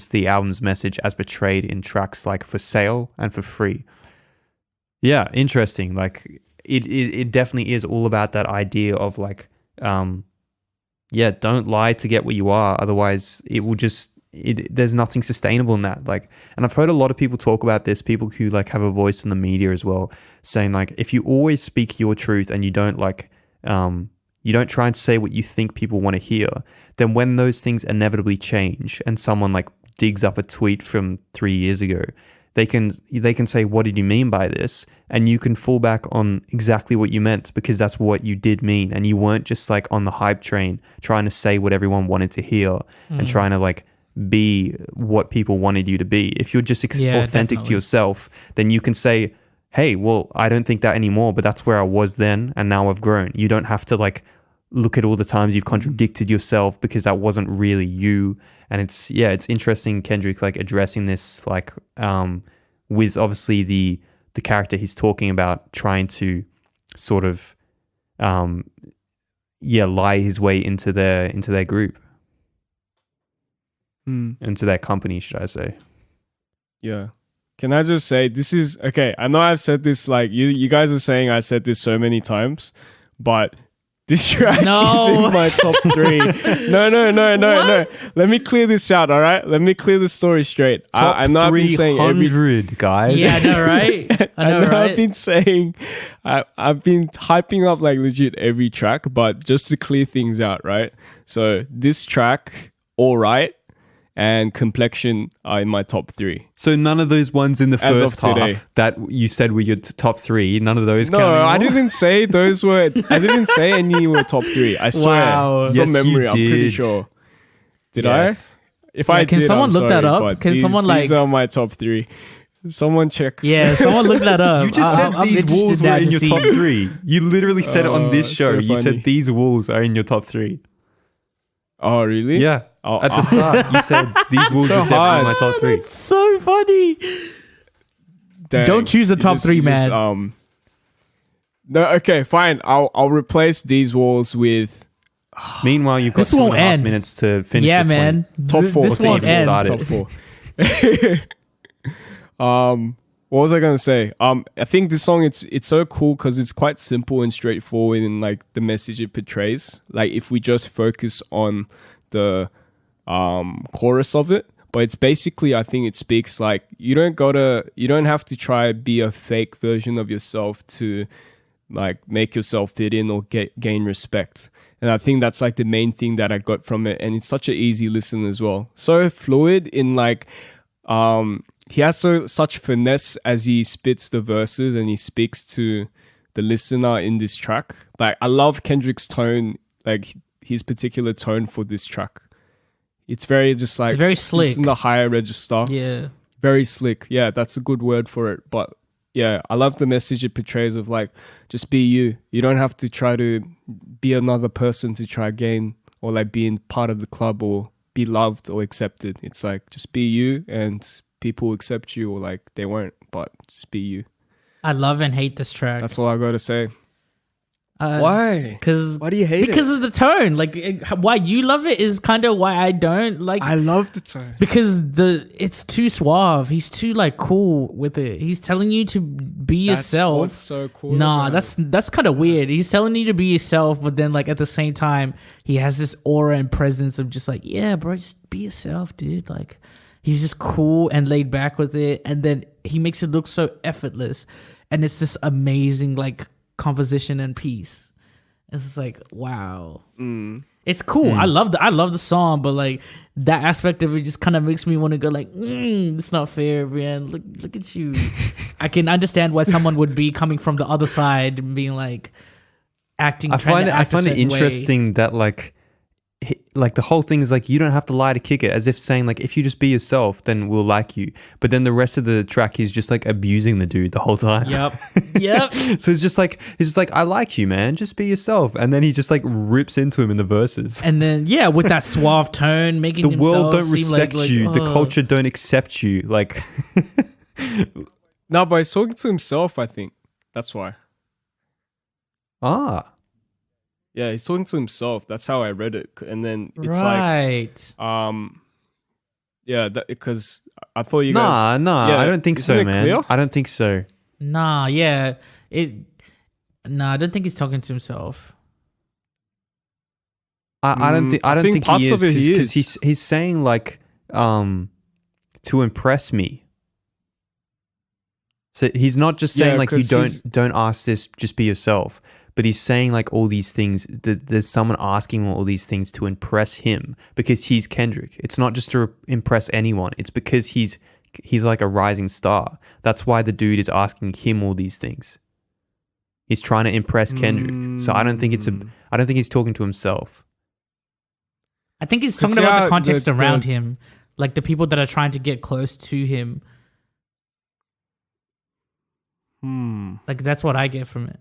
the album's message as portrayed in tracks like For Sale and For Free. Yeah, interesting. Like it definitely is all about that idea of like, don't lie to get what you are. Otherwise it will there's nothing sustainable in that. Like, and I've heard a lot of people talk about this, people who like have a voice in the media as well, saying like, if you always speak your truth and you don't like, you don't try and say what you think people want to hear, then when those things inevitably change and someone like digs up a tweet from 3 years ago, they can say, what did you mean by this? And you can fall back on exactly what you meant because that's what you did mean. And you weren't just like on the hype train trying to say what everyone wanted to hear and trying to like be what people wanted you to be. If you're just authentic to yourself, then you can say, hey, well, I don't think that anymore, but that's where I was then, and now I've grown. You don't have to like look at all the times you've contradicted yourself because that wasn't really you. And it's interesting Kendrick like addressing this like with obviously the character he's talking about trying to sort of lie his way into their group. Into their company, should I say. Yeah. Can I just say, this is, okay, I know I've said this, like, you guys are saying I said this so many times, but This track No. is in my top 3. No. Let me clear this out, all right? Let me clear the story straight. Top I know I've been saying 300, guys. Yeah, I know, right? I know, right? I've been saying, I've been hyping up like legit every track, but just to clear things out, right? So this track, All Right, and Complexion are in my top 3. So none of those ones in the As of first today. half that you said were your top 3, none of those No, count anymore? I didn't say those were. I didn't say any were top 3. I swear. Wow. From Yes, you memory, I'm pretty did. sure. Did Yes. I? If I can did, someone I'm look that sorry, up? but Can someone, these like- are my top 3. Someone check. Yeah, someone look that up. You just said I'm these interested walls now were in to your see. top 3. You literally said it on this show. so You funny. said these walls are in your top 3. Oh, really? Yeah. Oh, At the start, you said these walls So are definitely hard. my top 3. That's so funny. Dang. Don't choose a You top 3, you man. No, okay, fine. I'll replace these walls with Meanwhile, you've got This 2.5 won't end. minutes to finish Yeah, your man. point. top 4. This Or won't even end. start it. Top 4. What was I gonna say? I think this song it's so cool because it's quite simple and straightforward in like the message it portrays. Like if we just focus on the chorus of it, but it's basically, I think it speaks like you don't have to try be a fake version of yourself to like make yourself fit in or gain respect. And I think that's like the main thing that I got from it. And it's such an easy listen as well. So fluid in like, he has such finesse as he spits the verses and he speaks to the listener in this track. Like I love Kendrick's tone, like his particular tone for this track. It's very just like, It's very slick. It's in the higher register. Yeah. Very slick. Yeah, that's a good word for it. But yeah, I love the message it portrays of like, just be you. You don't have to try to be another person to try gain or like being part of the club or be loved or accepted. It's like, just be you and people accept you or like they won't, but just be you. I love and hate this track. That's all I got to say. Why? Why do you hate because of the tone. Like why you love it is kind of why I don't like. I love the tone. Because it's too suave. He's too like cool with it. He's telling you to be yourself. What's so cool. Nah, about that's kind of weird. He's telling you to be yourself, but then like at the same time, he has this aura and presence of just like, yeah, bro, just be yourself, dude. Like he's just cool and laid back with it, and then he makes it look so effortless, and it's this amazing like composition and piece. It's just like, wow. It's cool. I love the song, but like that aspect of it just kind of makes me want to go like, it's not fair, man. Look at you. I can understand why someone would be coming from the other side and being like acting. I find it interesting that like the whole thing is like you don't have to lie to kick it, as if saying like if you just be yourself then we'll like you, but then the rest of the track he's just like abusing the dude the whole time. Yep. So it's just like he's just like, I like you, man, just be yourself, and then he just like rips into him in the verses, and then with that suave tone, making the world don't seem respect like, you, the culture don't accept you, like No, but he's talking to himself, I think. That's why. Yeah, he's talking to himself. That's how I read it. And then it's right. yeah, because I thought you guys... Nah, yeah, I don't think isn't so, it man. clear? I don't think so. Nah, yeah. I don't think he's talking to himself. I don't think parts he is, of it he because is. he's saying like to impress me. So he's not just saying Yeah, like you 'cause don't ask this, just be yourself. But he's saying like all these things, that there's someone asking all these things to impress him because he's Kendrick. It's not just to impress anyone. It's because he's like a rising star. That's why the dude is asking him all these things. He's trying to impress Kendrick. So I don't think he's talking to himself. I think he's talking about the context around him, like the people that are trying to get close to him. Like that's what I get from it.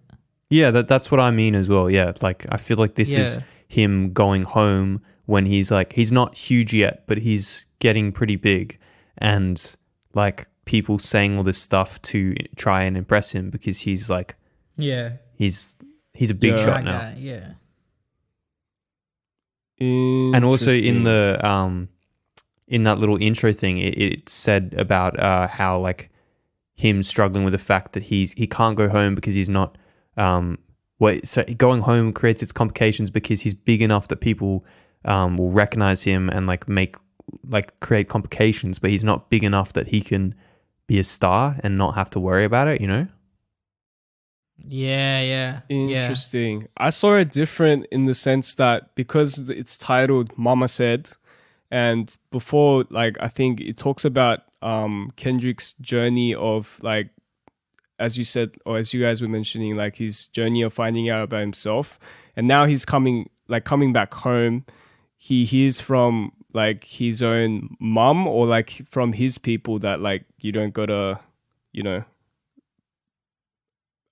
Yeah, that's what I mean as well. Yeah, like I feel like this is him going home when he's like, he's not huge yet, but he's getting pretty big, and like people saying all this stuff to try and impress him because he's like, he's a big shot now. Guy, And also in the in that little intro thing, it said about how like him struggling with the fact that he can't go home because he's not so going home creates its complications because he's big enough that people will recognize him and create complications, but he's not big enough that he can be a star and not have to worry about it, you know? Yeah. Interesting. I saw it different in the sense that because it's titled Mama Said, and before, like, I think it talks about Kendrick's journey of, like, as you said, or as you guys were mentioning, like his journey of finding out about himself. And now he's coming back home. He hears from like his own mum or like from his people that like you don't gotta, you know,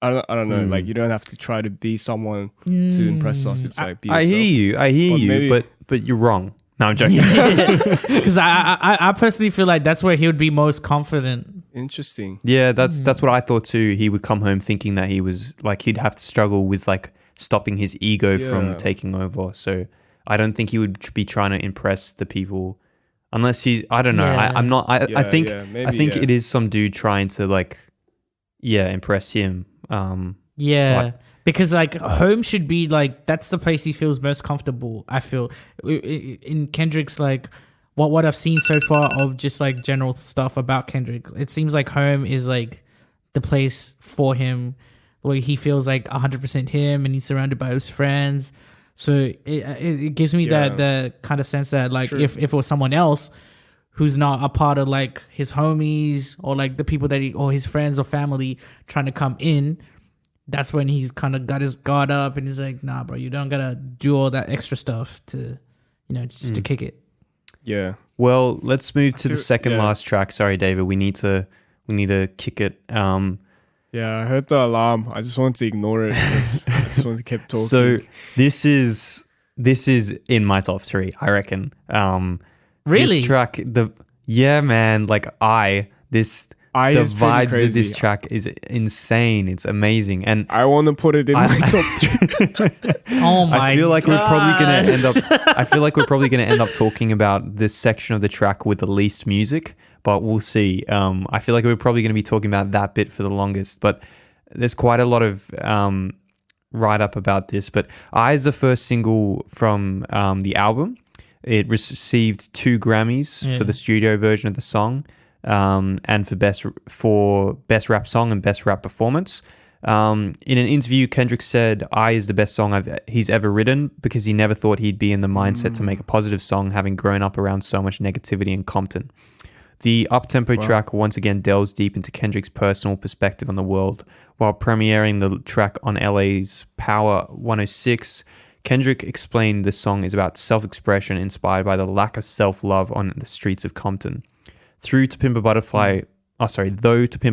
I don't know, like you don't have to try to be someone to impress us. It's like be yourself. I hear you, but you're wrong. No, I'm joking. Because I personally feel like that's where he would be most confident. Interesting. Yeah, that's what I thought too. He would come home thinking that he was like he'd have to struggle with like stopping his ego from taking over. So I don't think he would be trying to impress the people, unless he. I don't know. Yeah. I'm not. I think maybe, it is some dude trying to like, impress him. Because like home should be like that's the place he feels most comfortable. I feel in Kendrick's like. What I've seen so far of just like general stuff about Kendrick, it seems like home is like the place for him where he feels like 100% him and he's surrounded by his friends. So it gives me that the kind of sense that like if it was someone else who's not a part of like his homies or like the people that or his friends or family trying to come in, that's when he's kind of got his guard up and he's like, nah, bro, you don't gotta do all that extra stuff to, just to kick it. Yeah. Well, let's move to the second last track. Sorry, David. We need to kick it. Yeah, I heard the alarm. I just wanted to ignore it. I just wanted to keep talking. So this is in my top 3, I reckon. Really? This track, the vibes of this track is insane. It's amazing, and I want to put it in my top 3. Oh my! I feel like we're probably gonna end up talking about this section of the track with the least music, but we'll see. I feel like we're probably gonna be talking about that bit for the longest, but there's quite a lot of write up about this. But "I" is the first single from the album. It received 2 Grammys for the studio version of the song. And for best rap song and best rap performance. In an interview, Kendrick said, "I" is the best song he's ever written because he never thought he'd be in the mindset to make a positive song, having grown up around so much negativity in Compton. The up-tempo track once again delves deep into Kendrick's personal perspective on the world. While premiering the track on LA's Power 106, Kendrick explained the song is about self-expression inspired by the lack of self-love on the streets of Compton. Though To Pimp a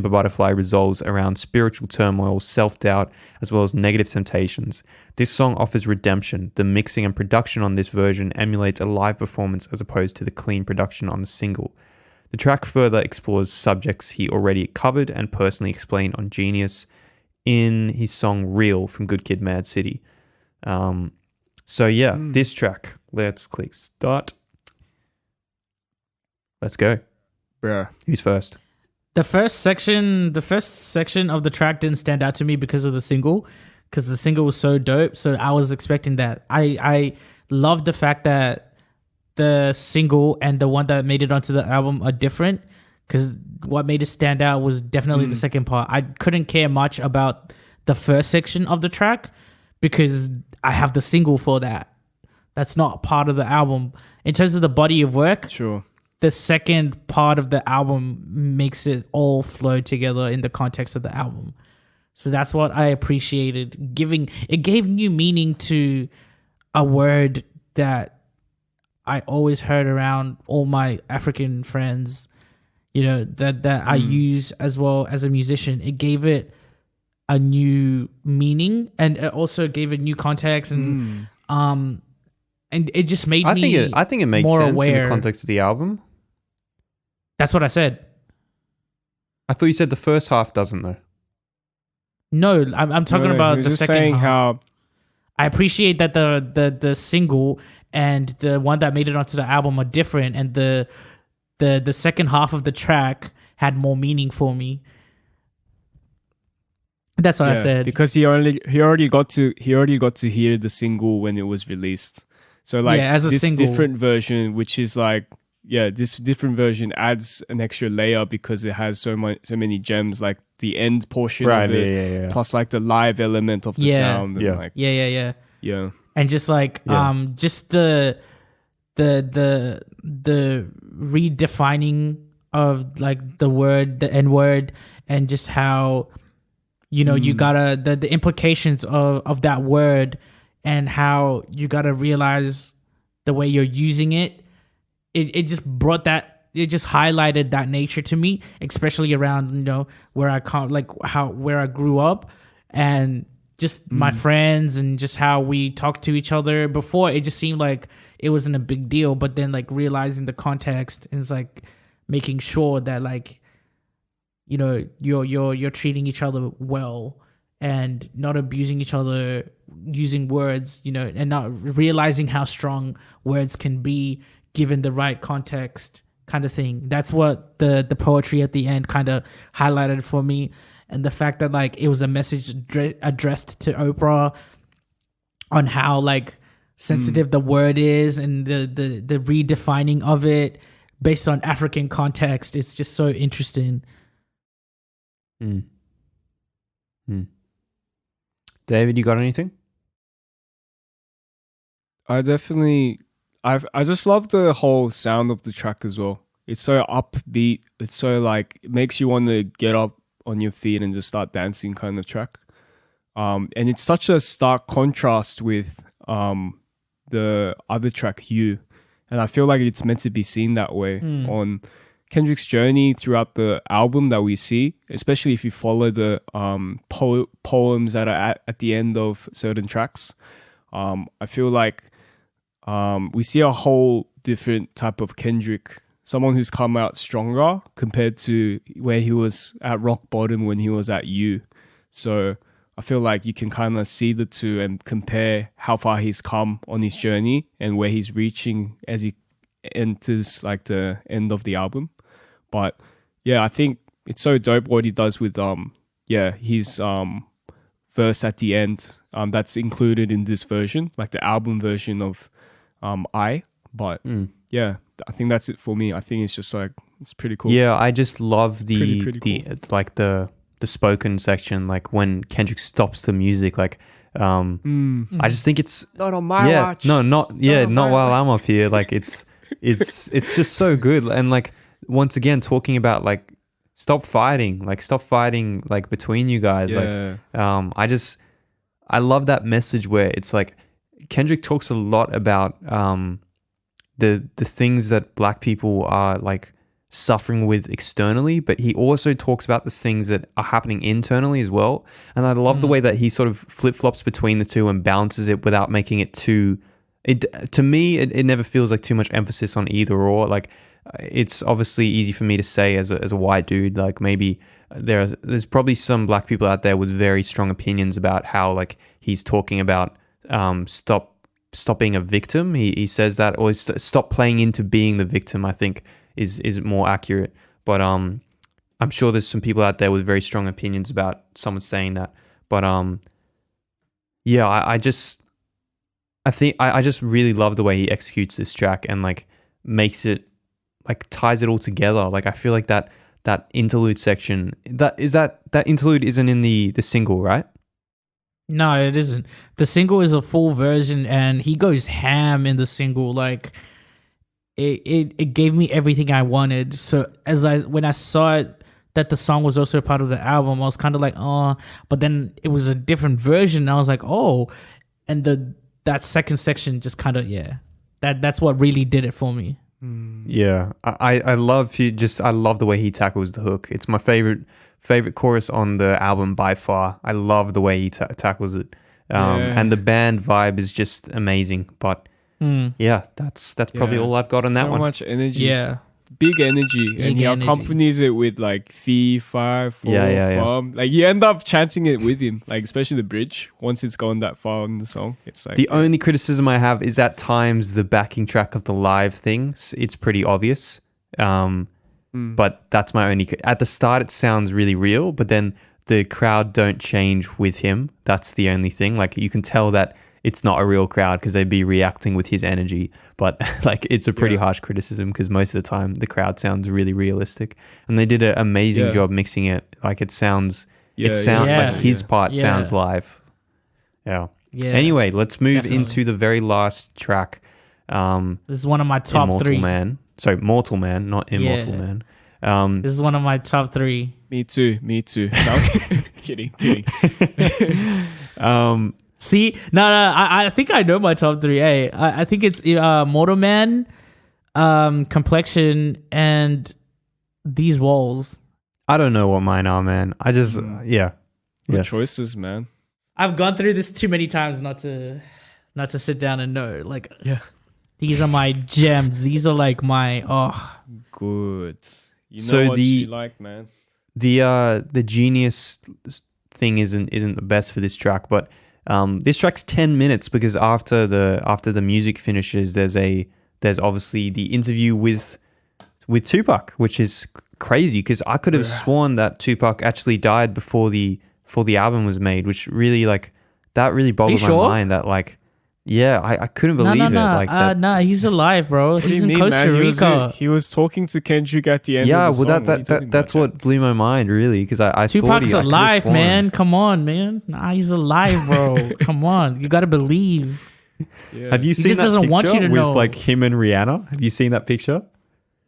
Butterfly resolves around spiritual turmoil, self-doubt, as well as negative temptations, this song offers redemption. The mixing and production on this version emulates a live performance as opposed to the clean production on the single. The track further explores subjects he already covered and personally explained on Genius in his song Real from Good Kid, Mad City. This track. Let's click start. Let's go. Bruh. Who's first? The first section of the track didn't stand out to me because of the single, because the single was so dope. So I was expecting that. I love the fact that the single and the one that made it onto the album are different, because what made it stand out was definitely the second part. I couldn't care much about the first section of the track because I have the single for that. That's not part of the album. In terms of the body of work, sure, the second part of the album makes it all flow together in the context of the album. So that's what I appreciated. It gave new meaning to a word that I always heard around all my African friends, that I use as well as a musician. It gave it a new meaning, and it also gave it new context, and it just made me. I think it makes more sense aware. In the context of the album. That's what I said. I thought you said the first half doesn't though. No, I'm talking about the second half. How I appreciate that the single and the one that made it onto the album are different, and the second half of the track had more meaning for me. That's what I said. Because he already got to hear the single when it was released. So like as a this single. different version, which is like this different version adds an extra layer because it has so many gems, like the end portion of it, plus like the live element of the sound. And like, yeah. And just like just the redefining of like the word, the N-word, and just how you gotta the implications of that word, and how you gotta realize the way you're using it. It just brought that. It just highlighted that nature to me, especially around where I grew up, and just my friends, and just how we talked to each other. Before, it just seemed like it wasn't a big deal, but then like realizing the context is like making sure that like you're treating each other well and not abusing each other using words, and not realizing how strong words can be given the right context, kind of thing. That's what the poetry at the end kind of highlighted for me. And the fact that like it was a message addressed to Oprah on how like sensitive the word is, and the redefining of it based on African context. It's just so interesting. David, you got anything? I just love the whole sound of the track as well. It's so upbeat. It's so like, it makes you want to get up on your feet and just start dancing kind of track. And it's such a stark contrast with the other track, You. And I feel like it's meant to be seen that way on Kendrick's journey throughout the album that we see, especially if you follow the poems that are at the end of certain tracks. I feel like we see a whole different type of Kendrick, someone who's come out stronger compared to where he was at rock bottom when he was at You. So I feel like you can kind of see the two and compare how far he's come on his journey and where he's reaching as he enters like the end of the album. But yeah, I think it's so dope what he does with his verse at the end that's included in this version, like the album version of I. But yeah, I think that's it for me. I think it's just like, it's pretty cool. Yeah, I just love the pretty cool. like the spoken section, like when Kendrick stops the music, like I just think it's not on my watch. Not while I'm up here. Like it's just so good. And like, once again, talking about like stop fighting like between you guys. Yeah. Like I love that message where it's like Kendrick talks a lot about the things that Black people are like suffering with externally, but he also talks about the things that are happening internally as well. And I love the way that he sort of flip-flops between the two and balances it without making it too... To me, it never feels like too much emphasis on either or. Like, it's obviously easy for me to say as a white dude, like maybe there's probably some Black people out there with very strong opinions about how like he's talking about stop being a victim. He says that, or stop playing into being the victim, I think is more accurate. But I'm sure there's some people out there with very strong opinions about someone saying that. But yeah, I just really love the way he executes this track and like makes it, like ties it all together. Like I feel like that interlude section, that interlude isn't in the single, right? No, it isn't. The single is a full version, and he goes ham in the single. Like it gave me everything I wanted. So when I saw it, that the song was also a part of the album, I was kind of like, oh, but then it was a different version. And I was like, oh, and that second section just kind of, that's what really did it for me. Yeah, I love the way he tackles the hook. It's my favorite chorus on the album by far. I love the way he tackles it. And the band vibe is just amazing. But yeah, that's probably all I've got on that one. So much energy. Yeah. Big energy. And he accompanies it with like fee, fi, fo, fum. Like you end up chanting it with him, like especially the bridge. Once it's gone that far in the song, it's like... The only criticism I have is at times the backing track of the live things, it's pretty obvious. But that's my only... At the start, it sounds really real, but then the crowd don't change with him. That's the only thing. Like you can tell that it's not a real crowd because they'd be reacting with his energy. But like it's a pretty harsh criticism because most of the time the crowd sounds really realistic, and they did an amazing job mixing it. Like it sounds, like his part sounds live. Yeah. Yeah. Anyway, let's move into the very last track. This is one of my top Immortal 3. Man. So Mortal Man, not Immortal Man. This is one of my top 3. Me too. No, kidding. See, no, I think I know my top 3. Hey, I think it's Mortal Man, Complexion, and These Walls. I don't know what mine are, man. I just Good choices, man. I've gone through this too many times not to sit down and know. Like, these are my gems. These are like my good. You know so what you like, man. The genius thing isn't the best for this track, but this track's 10 minutes because after the music finishes, there's obviously the interview with Tupac, which is crazy because I could have sworn that Tupac actually died before the album was made, which really that really boggled my mind. That I couldn't believe it. Like no, he's alive, bro. What He's do in you mean, Costa man? Rica. He was talking to Kendrick at the end. Yeah, of the well, song. that's what blew my mind, really, because I Tupac's thought alive, man. Come on, man. Nah, he's alive, bro. Come on, you gotta believe. Yeah. Have you seen just that doesn't picture want you to with know. like him and Rihanna? Have you seen that picture?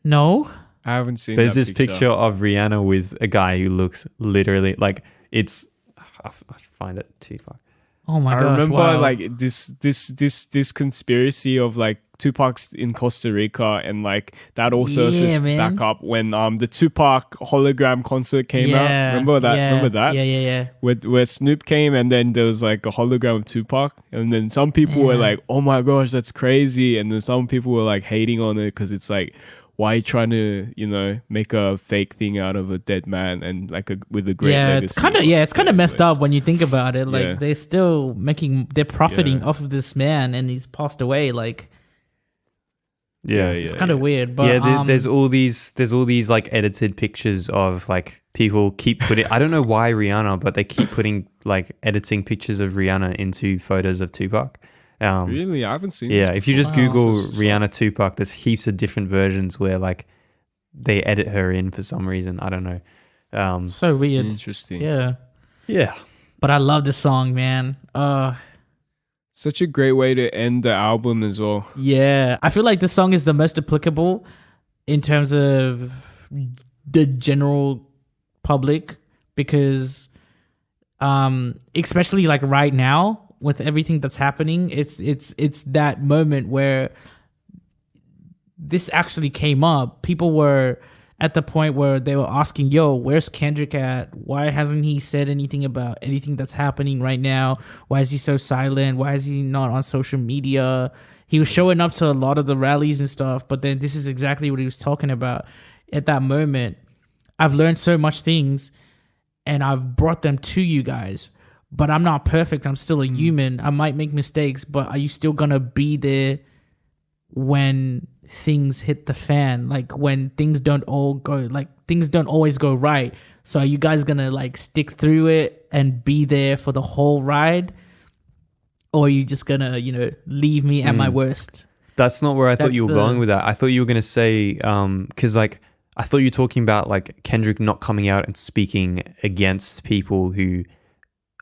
No, I haven't seen. There's that this picture of Rihanna with a guy who looks literally like it's. I find it too far. oh my I gosh! remember wow. like this conspiracy of like Tupac's in Costa Rica, and like that all surfaced back up when the Tupac hologram concert came out. Remember that? Remember that? Yeah. Where Snoop came, and then there was like a hologram of Tupac, and then some people were like, "Oh my gosh, that's crazy," and then some people were like hating on it because it's like, why are you trying to make a fake thing out of a dead man and like with a great legacy? It's kind of messed up when you think about it. Like they're still they're profiting off of this man, and he's passed away. Like, it's kind of weird. But there's all these like edited pictures of like people keep putting. I don't know why Rihanna, but they keep putting like editing pictures of Rihanna into photos of Tupac. Really, I haven't seen. Yeah, if you just Google Rihanna Tupac, there's heaps of different versions where like they edit her in for some reason. I don't know. So weird. Interesting. Yeah. But I love this song, man. Such a great way to end the album as well. Yeah, I feel like this song is the most applicable in terms of the general public because, especially like right now. With everything that's happening, it's that moment where this actually came up. People were at the point where they were asking, yo, where's Kendrick at? Why hasn't he said anything about anything that's happening right now? Why is he so silent? Why is he not on social media? He was showing up to a lot of the rallies and stuff, but then this is exactly what he was talking about at that moment. I've learned so much things and I've brought them to you guys. But I'm not perfect. I'm still a human. I might make mistakes, but are you still going to be there when things hit the fan? Like when things don't always go right. So are you guys going to like stick through it and be there for the whole ride? Or are you just going to, leave me at my worst? That's not where I thought you were going with that. I thought you were going to say, because like, I thought you were talking about like Kendrick not coming out and speaking against people who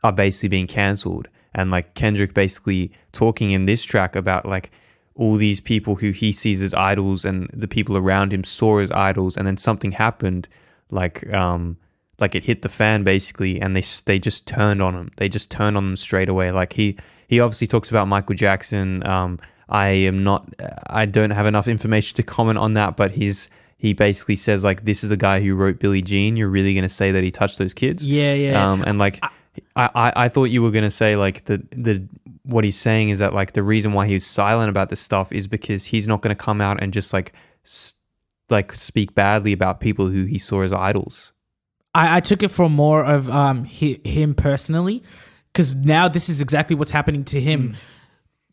are basically being cancelled, and like Kendrick basically talking in this track about like all these people who he sees as idols and the people around him saw as idols, and then something happened like it hit the fan basically, and they just turned on him. They just turned on him straight away. Like he obviously talks about Michael Jackson. I don't have enough information to comment on that, but he basically says like, this is the guy who wrote Billie Jean. You're really going to say that he touched those kids? Yeah. And like, I thought you were going to say like the what he's saying is that like the reason why he was silent about this stuff is because he's not going to come out and just like speak badly about people who he saw as idols. I took it for more of him personally, because now this is exactly what's happening to him.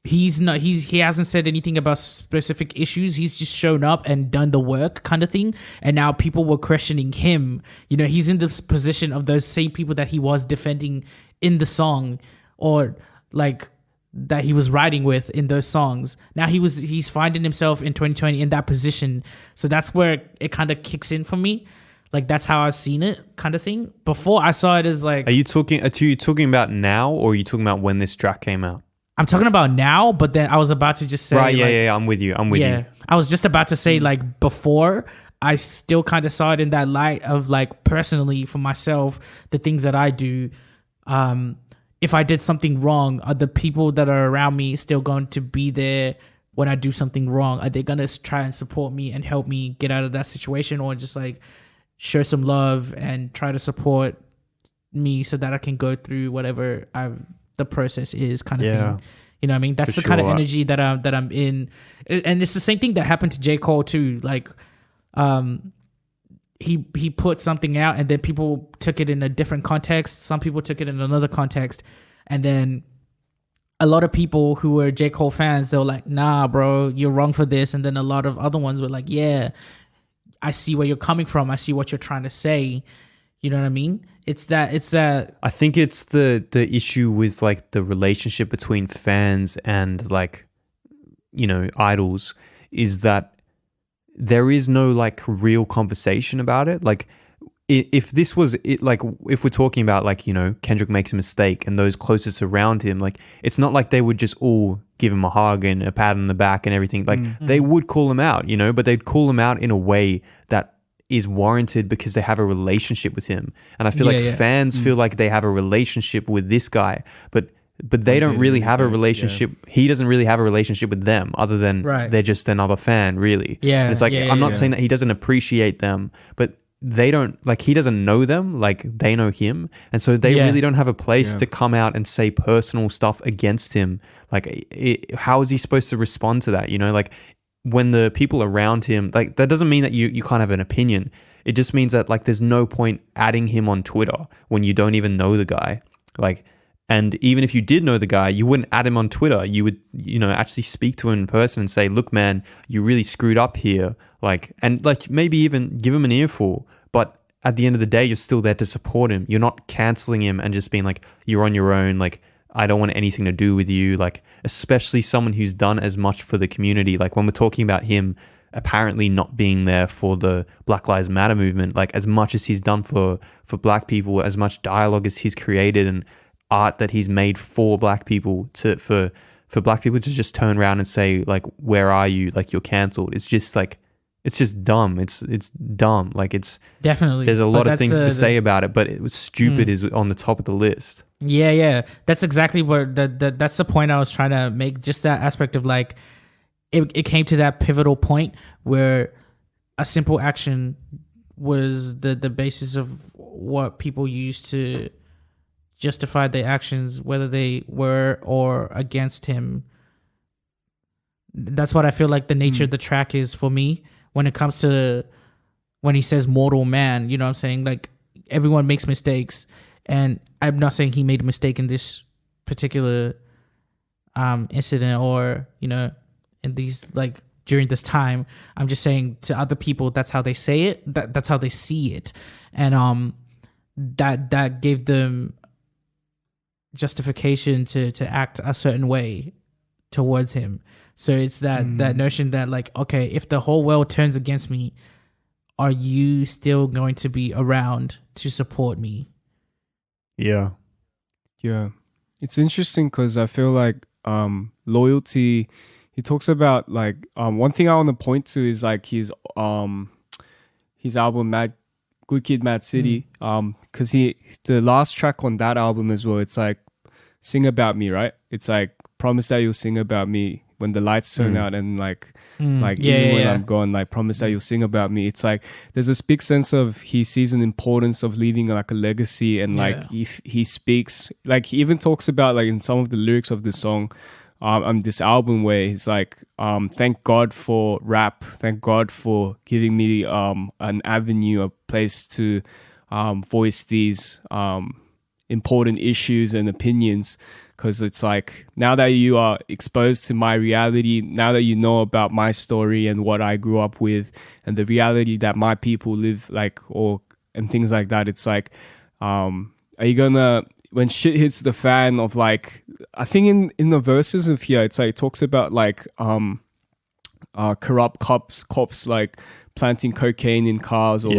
he hasn't said anything about specific issues. He's just shown up and done the work kind of thing. And now people were questioning him. You know, he's in this position of those same people that he was defending in the song, or like that he was writing with in those songs. Now he's finding himself in 2020 in that position. So that's where it kind of kicks in for me. Like, that's how I've seen it, kind of thing. Before, I saw it as like... Are you talking about now, or are you talking about when this track came out? I'm talking about now, but then I was about to just say... Right, yeah, I'm with you. I was just about to say, like, before, I still kind of saw it in that light of, like, personally, for myself, the things that I do. If I did something wrong, are the people that are around me still going to be there when I do something wrong? Are they going to try and support me and help me get out of that situation, or just, like, show some love and try to support me so that I can go through whatever the process is, kind of thing. You know what I mean? That's the kind of energy that I'm in. And it's the same thing that happened to J. Cole too. Like, he put something out, and then people took it in a different context. Some people took it in another context. And then a lot of people who were J. Cole fans, they were like, nah, bro, you're wrong for this. And then a lot of other ones were like, yeah, I see where you're coming from. I see what you're trying to say. You know what I mean? It's that. I think it's the issue with like the relationship between fans and like, you know, idols, is that there is no like real conversation about it. Like, if this was it, like if we're talking about like, you know, Kendrick makes a mistake and those closest around him, like it's not like they would just all give him a hug and a pat on the back and everything. Like they would call him out, you know, but they'd call him out in a way that is warranted because they have a relationship with him. And I feel fans feel like they have a relationship with this guy, but they don't really have a relationship. Yeah. He doesn't really have a relationship with them other than they're just another fan, really. Yeah. And it's like, I'm not saying that he doesn't appreciate them, but they don't, like, he doesn't know them like they know him, and so they really don't have a place to come out and say personal stuff against him. Like, how is he supposed to respond to that? You know, like when the people around him, like, that doesn't mean that you can't have an opinion. It just means that like there's no point adding him on Twitter when you don't even know the guy. Like, and even if you did know the guy, you wouldn't add him on Twitter. You would, you know, actually speak to him in person and say, look, man, you really screwed up here. Like, and like maybe even give him an earful. But at the end of the day, you're still there to support him. You're not canceling him and just being like, you're on your own. Like, I don't want anything to do with you. Like, especially someone who's done as much for the community. Like when we're talking about him apparently not being there for the Black Lives Matter movement, like as much as he's done for black people, as much dialogue as he's created and art that he's made for black people, for black people to just turn around and say like, where are you? Like, you're cancelled. It's just like, it's just dumb. It's dumb. Like, it's definitely, there's a lot of things to say about it, but it was stupid is on the top of the list. Yeah. That's exactly what that's the point I was trying to make. Just that aspect of like, it came to that pivotal point where a simple action was the basis of what people used to justify their actions, whether they were or against him. That's what I feel like the nature of the track is for me when it comes to when he says mortal man. You know what I'm saying? Like, everyone makes mistakes, and I'm not saying he made a mistake in this particular incident or, you know, in these, like, during this time. I'm just saying to other people, that's how they say it, that's how they see it, and that gave them justification to act a certain way towards him. So it's that notion that like, okay, if the whole world turns against me, are you still going to be around to support me? Yeah. It's interesting because I feel like loyalty, he talks about like one thing I want to point to is like his album Good Kid, Mad City, because the last track on that album as well, it's like sing about me, right? It's like promise that you'll sing about me when the lights turn out, and when I'm gone, like promise that you'll sing about me. It's like there's this big sense of he sees an importance of leaving like a legacy, and like if he speaks, like he even talks about like in some of the lyrics of this song, this album, where he's like, thank God for rap, thank God for giving me an avenue, a place to voice these important issues and opinions. because it's like, now that you are exposed to my reality, now that you know about my story and what I grew up with and the reality that my people live like, and things like that, it's like, are you gonna, when shit hits the fan of like, I think in the verses of here, it's like, it talks about like corrupt cops like planting cocaine in cars, or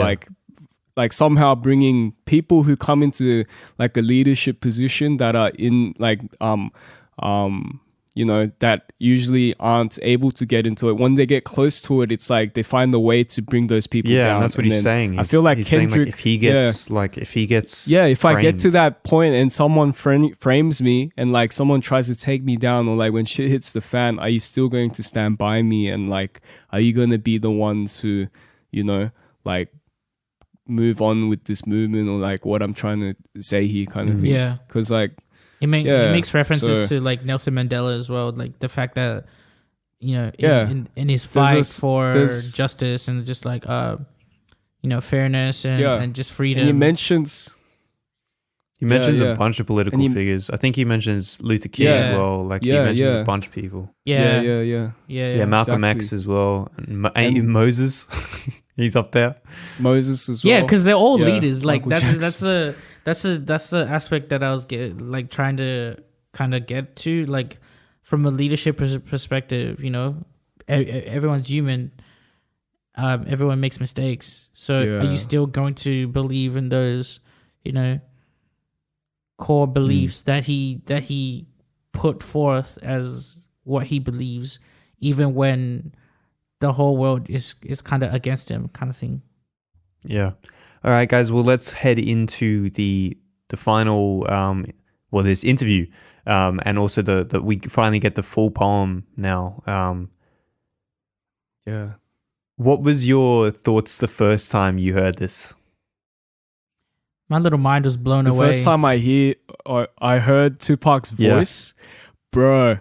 like somehow bringing people who come into like a leadership position that are in like that usually aren't able to get into it. When they get close to it, it's like they find a way to bring those people down. Yeah, and that's what he's saying. I feel like he's Kendrick, saying, like, if he gets if framed, I get to that point and someone frames me and like someone tries to take me down, or like when shit hits the fan, are you still going to stand by me? And like, are you going to be the ones who, like move on with this movement, or like what I'm trying to say here kind of thing? Yeah. Because like, it makes references to like Nelson Mandela as well, like the fact that in his fight for justice and just like fairness and just freedom. And he mentions a bunch of political figures. I think he mentions Luther King as well. Like he mentions a bunch of people. Yeah. Malcolm X as well, and Moses. He's up there. Moses as well. Yeah, because they're all leaders. Like Michael that's the aspect that I was trying to kind of get to, like from a leadership perspective. Everyone's human. Everyone makes mistakes. So are you still going to believe in those, core beliefs that he put forth as what he believes, even when the whole world is kind of against him, kind of thing? Yeah. All right, guys. Well, let's head into the final, this interview, and also the we finally get the full poem now. What was your thoughts the first time you heard this? My little mind was blown away. The first time I heard Tupac's voice, bro,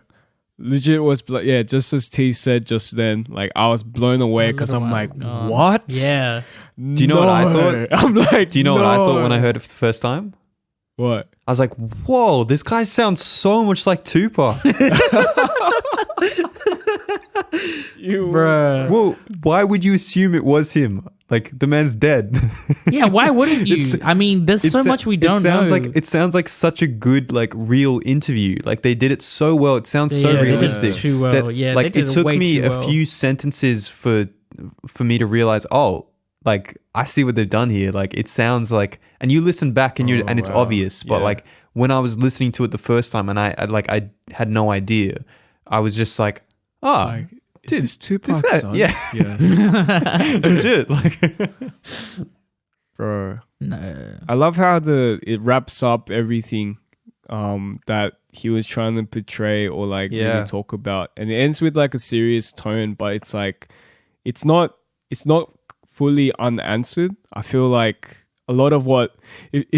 legit was just as T said just then. Like I was blown away because I'm like, what? Yeah. Do you know what I thought? I'm like, do you know what I thought when I heard it for the first time? What? I was like, whoa, this guy sounds so much like Tupac. Bruh. Well, why would you assume it was him? Like the man's dead. Yeah, why wouldn't you? There's so much we don't know. It sounds like such a good, like, real interview. Like they did it so well. It sounds so realistic. They did it too well. Like it took me a few sentences for me to realize, like I see what they've done here. Like it sounds like, and you listen back and it's obvious. But like when I was listening to it the first time and I had no idea, I was just like, is this Tupac's son? Yeah. Legit. Like, bro. No. I love how it wraps up everything that he was trying to portray or like really talk about, and it ends with like a serious tone, but it's like it's not fully unanswered. I feel like a lot of what it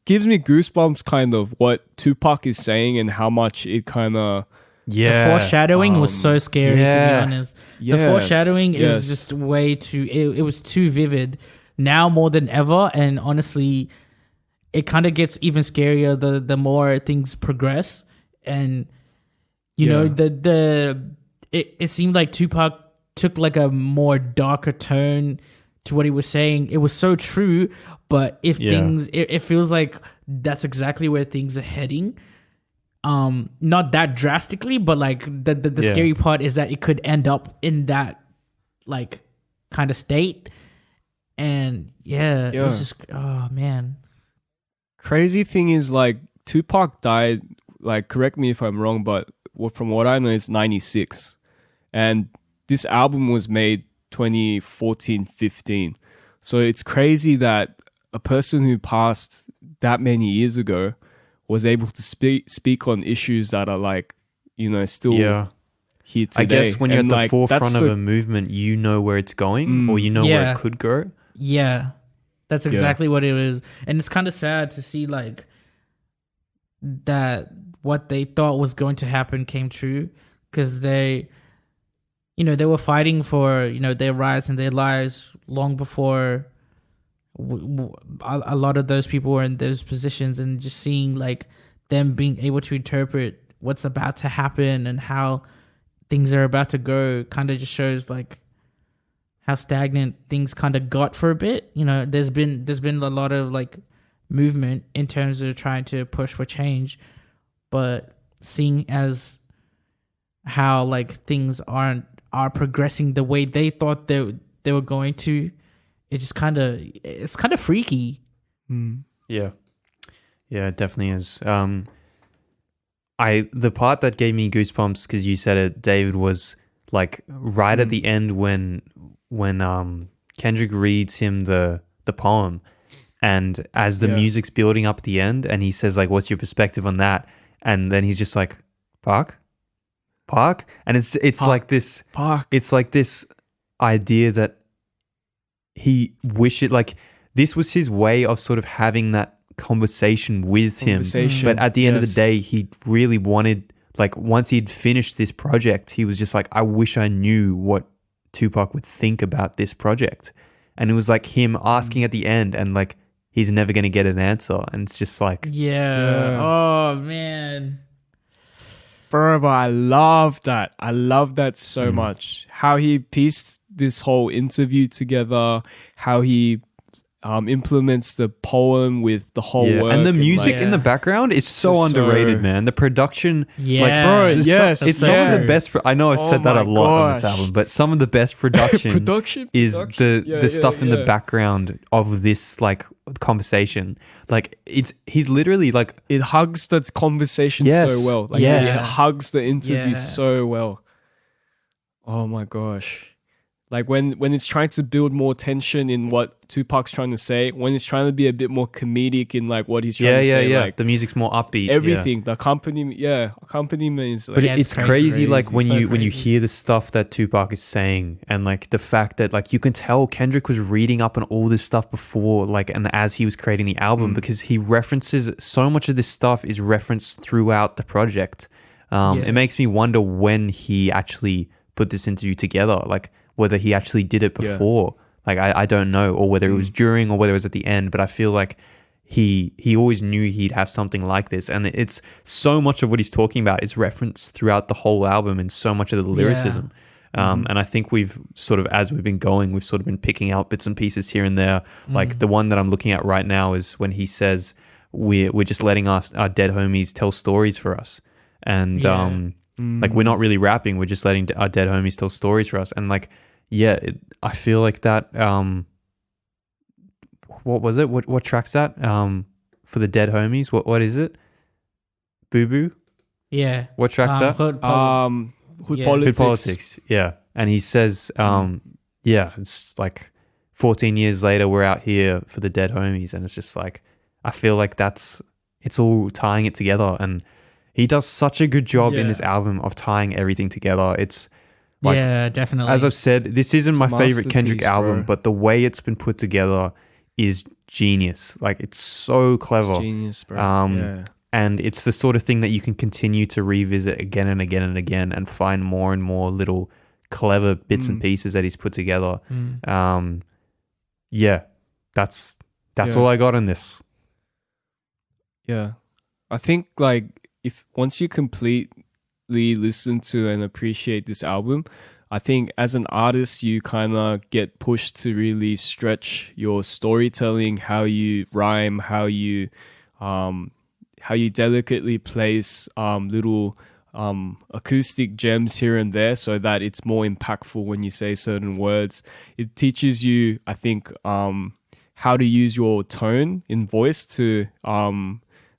gives me goosebumps kind of what Tupac is saying and how much it kind of the foreshadowing was so scary, to be honest. The foreshadowing is just way too it was too vivid now more than ever, and honestly it kind of gets even scarier the more things progress. And it seemed like Tupac took like a more darker turn to what he was saying. It was so true, but it feels like that's exactly where things are heading. Not that drastically, but like the scary part is that it could end up in that like kind of state. And it was just, oh man. Crazy thing is, like, Tupac died, like, correct me if I'm wrong, but from what I know, it's 96. And this album was made 2014-15. So it's crazy that a person who passed that many years ago was able to speak on issues that are like, still here today. I guess when you're at the forefront of a movement, you know where it's going, or you know where it could go. Yeah, that's exactly what it is. And it's kind of sad to see like that what they thought was going to happen came true, because they were fighting for, their rights and their lives long before a lot of those people were in those positions, and just seeing like them being able to interpret what's about to happen and how things are about to go kind of just shows like how stagnant things kind of got for a bit. You know, there's been a lot of like movement in terms of trying to push for change, but seeing as how like things are progressing the way they thought they were going to, it's kind of freaky. Yeah, it definitely is. The part that gave me goosebumps because you said it, David, was like right at the end when Kendrick reads him the poem, and as the music's building up at the end, and he says like, "What's your perspective on that?" And then he's just like, "Park," and it's Park. like this. Park. It's like this idea that he wished it, like this was his way of sort of having that conversation with him. But at the end of the day, he really wanted, like, once he'd finished this project, he was just like, I wish I knew what Tupac would think about this project. And it was like him asking at the end, and like he's never going to get an answer. And it's just like, oh man, bro, I love that. I love that so much. How he pieced this whole interview together, how he implements the poem with the whole work, and the music in the background is so underrated, man. The production, like, bro, it's some of the best. I know I've said that a lot on this album, but some of the best production is the stuff in the background of this like conversation. Like he's literally like, it hugs the conversation so well. Like it hugs the interview so well. Oh my gosh. Like when it's trying to build more tension in what Tupac's trying to say, when it's trying to be a bit more comedic in like what he's trying to say. Yeah. Like the music's more upbeat. Everything, the accompaniment is like, but it's crazy like when you hear the stuff that Tupac is saying, and like the fact that like you can tell Kendrick was reading up on all this stuff before, like, and as he was creating the album, because he references so much of this stuff is referenced throughout the project. It makes me wonder when he actually put this interview together, like whether he actually did it before. Like, I don't know, or whether it was during or whether it was at the end, but I feel like he always knew he'd have something like this. And it's so much of what he's talking about is referenced throughout the whole album and so much of the lyricism. And I think we've sort of, as we've been going, we've sort of been picking out bits and pieces here and there. Like the one that I'm looking at right now is when he says, we're just letting our dead homies tell stories for us. And like, we're not really rapping, we're just letting our dead homies tell stories for us. And like, I feel like that, what was it? What track's that? For the dead homies, what is it? Boo Boo? Yeah. What track's that? Hood Hood Politics. Yeah. And he says, it's like 14 years later, we're out here for the dead homies. And it's just like, I feel like it's all tying it together. And he does such a good job in this album of tying everything together. It's like, definitely. As I've said, this isn't my favorite Kendrick album, but the way it's been put together is genius. Like, it's so clever. It's genius, bro. And it's the sort of thing that you can continue to revisit again and again and again and find more and more little clever bits and pieces that he's put together. That's all I got on this. Yeah. I think like if once you completely listen to and appreciate this album, I think as an artist you kind of get pushed to really stretch your storytelling, how you rhyme, how you delicately place little acoustic gems here and there so that it's more impactful when you say certain words. It teaches you, I think, how to use your tone in voice to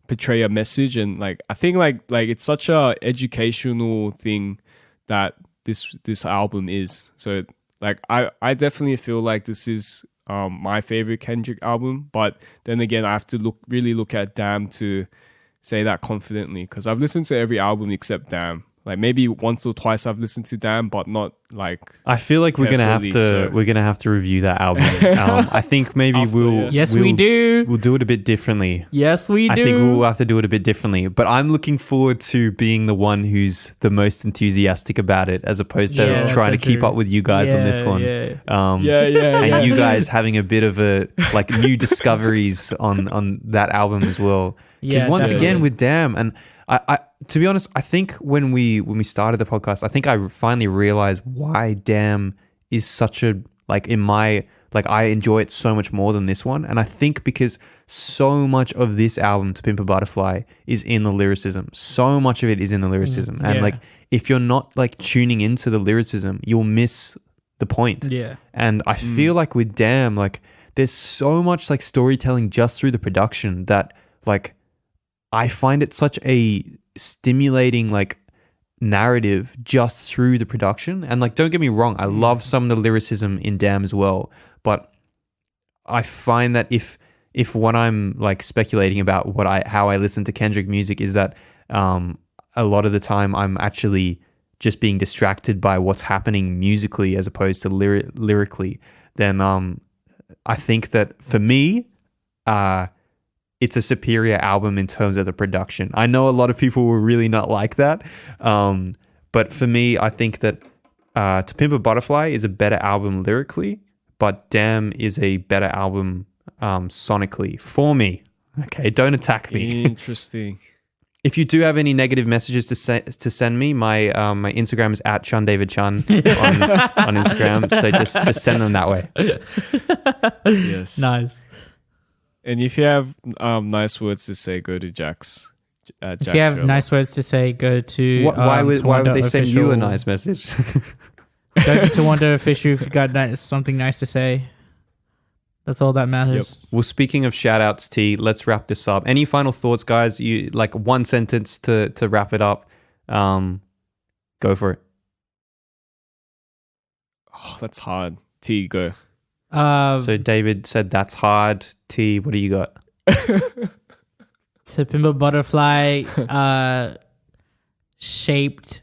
portray a message. And like I think like it's such a educational thing that this album is. So like I definitely feel like this is my favorite Kendrick album, but then again I have to really look at Damn to say that confidently, because I've listened to every album except Damn. Like maybe once or twice I've listened to Damn, but not like. I feel like we're gonna have to review that album. I think maybe we do. We'll do it a bit differently. Yes, we do. I think we'll have to do it a bit differently. But I'm looking forward to being the one who's the most enthusiastic about it, as opposed to trying to keep up with you guys on this one. And you guys having a bit of a like new discoveries on that album as well. Because once again with Damn, and I to be honest, I think when we started the podcast, I think I finally realized why Damn is such a, like, in my, like, I enjoy it so much more than this one. And I think because so much of this album, To Pimp a Butterfly, is in the lyricism. So much of it is in the lyricism. And like, if you're not like tuning into the lyricism, you'll miss the point. Yeah. And I feel like with Damn, like, there's so much like storytelling just through the production that, like, I find it such a stimulating like narrative just through the production. And like, don't get me wrong, I love some of the lyricism in Damn as well, but I find that if what I'm like speculating about how I listen to Kendrick music is that a lot of the time I'm actually just being distracted by what's happening musically as opposed to lyrically, then I think that for me, it's a superior album in terms of the production. I know a lot of people will really not like that, but for me, I think that To Pimp a Butterfly is a better album lyrically, but Damn is a better album sonically for me. Okay, don't attack me. Interesting. If you do have any negative messages to send me, my Instagram is at ChunDavidChun on Instagram. So just send them that way. Yes. Nice. And if you have nice words to say, go to Jack's. If you have nice words to say, go to why would they send official. you a nice message? Go to Tawanda official if you got something nice to say. That's all that matters. Yep. Well, speaking of shout outs, T, let's wrap this up. Any final thoughts, guys? You like one sentence to wrap it up. Go for it. Oh, that's hard. T, go. So David said that's hard. T, what do you got? To Pimp a Butterfly shaped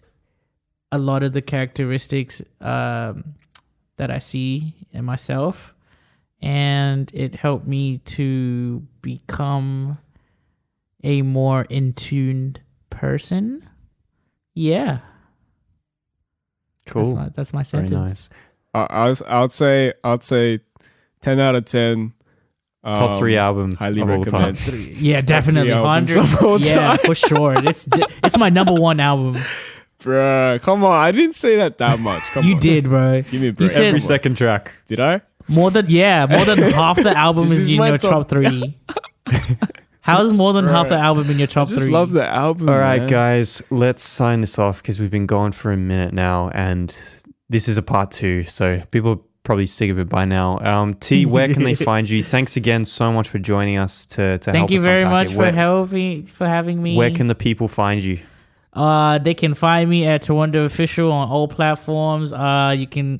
a lot of the characteristics that I see in myself, and it helped me to become a more in-tuned person. Yeah. Cool. That's my sentence. Very nice. I'd say 10 out of 10. Top 3 album. Highly of all recommend. time. Yeah, definitely. 100. Yeah, for sure. It's my number one album. Bruh, come on. I didn't say that much. Come on. You did, bro. Give me a break. You said Every second track. Did I? more than half the album is in your top 3. How's more than half the album in your top 3? I just love the album. All right, man. guys, let's sign this off because we've been going for a minute now, and this is a part 2, so people are probably sick of it by now. T, where can they find you? Thanks again so much for joining us to help us. Thank you very much for having me. Where can the people find you? They can find me at Tawanda Official on all platforms. You can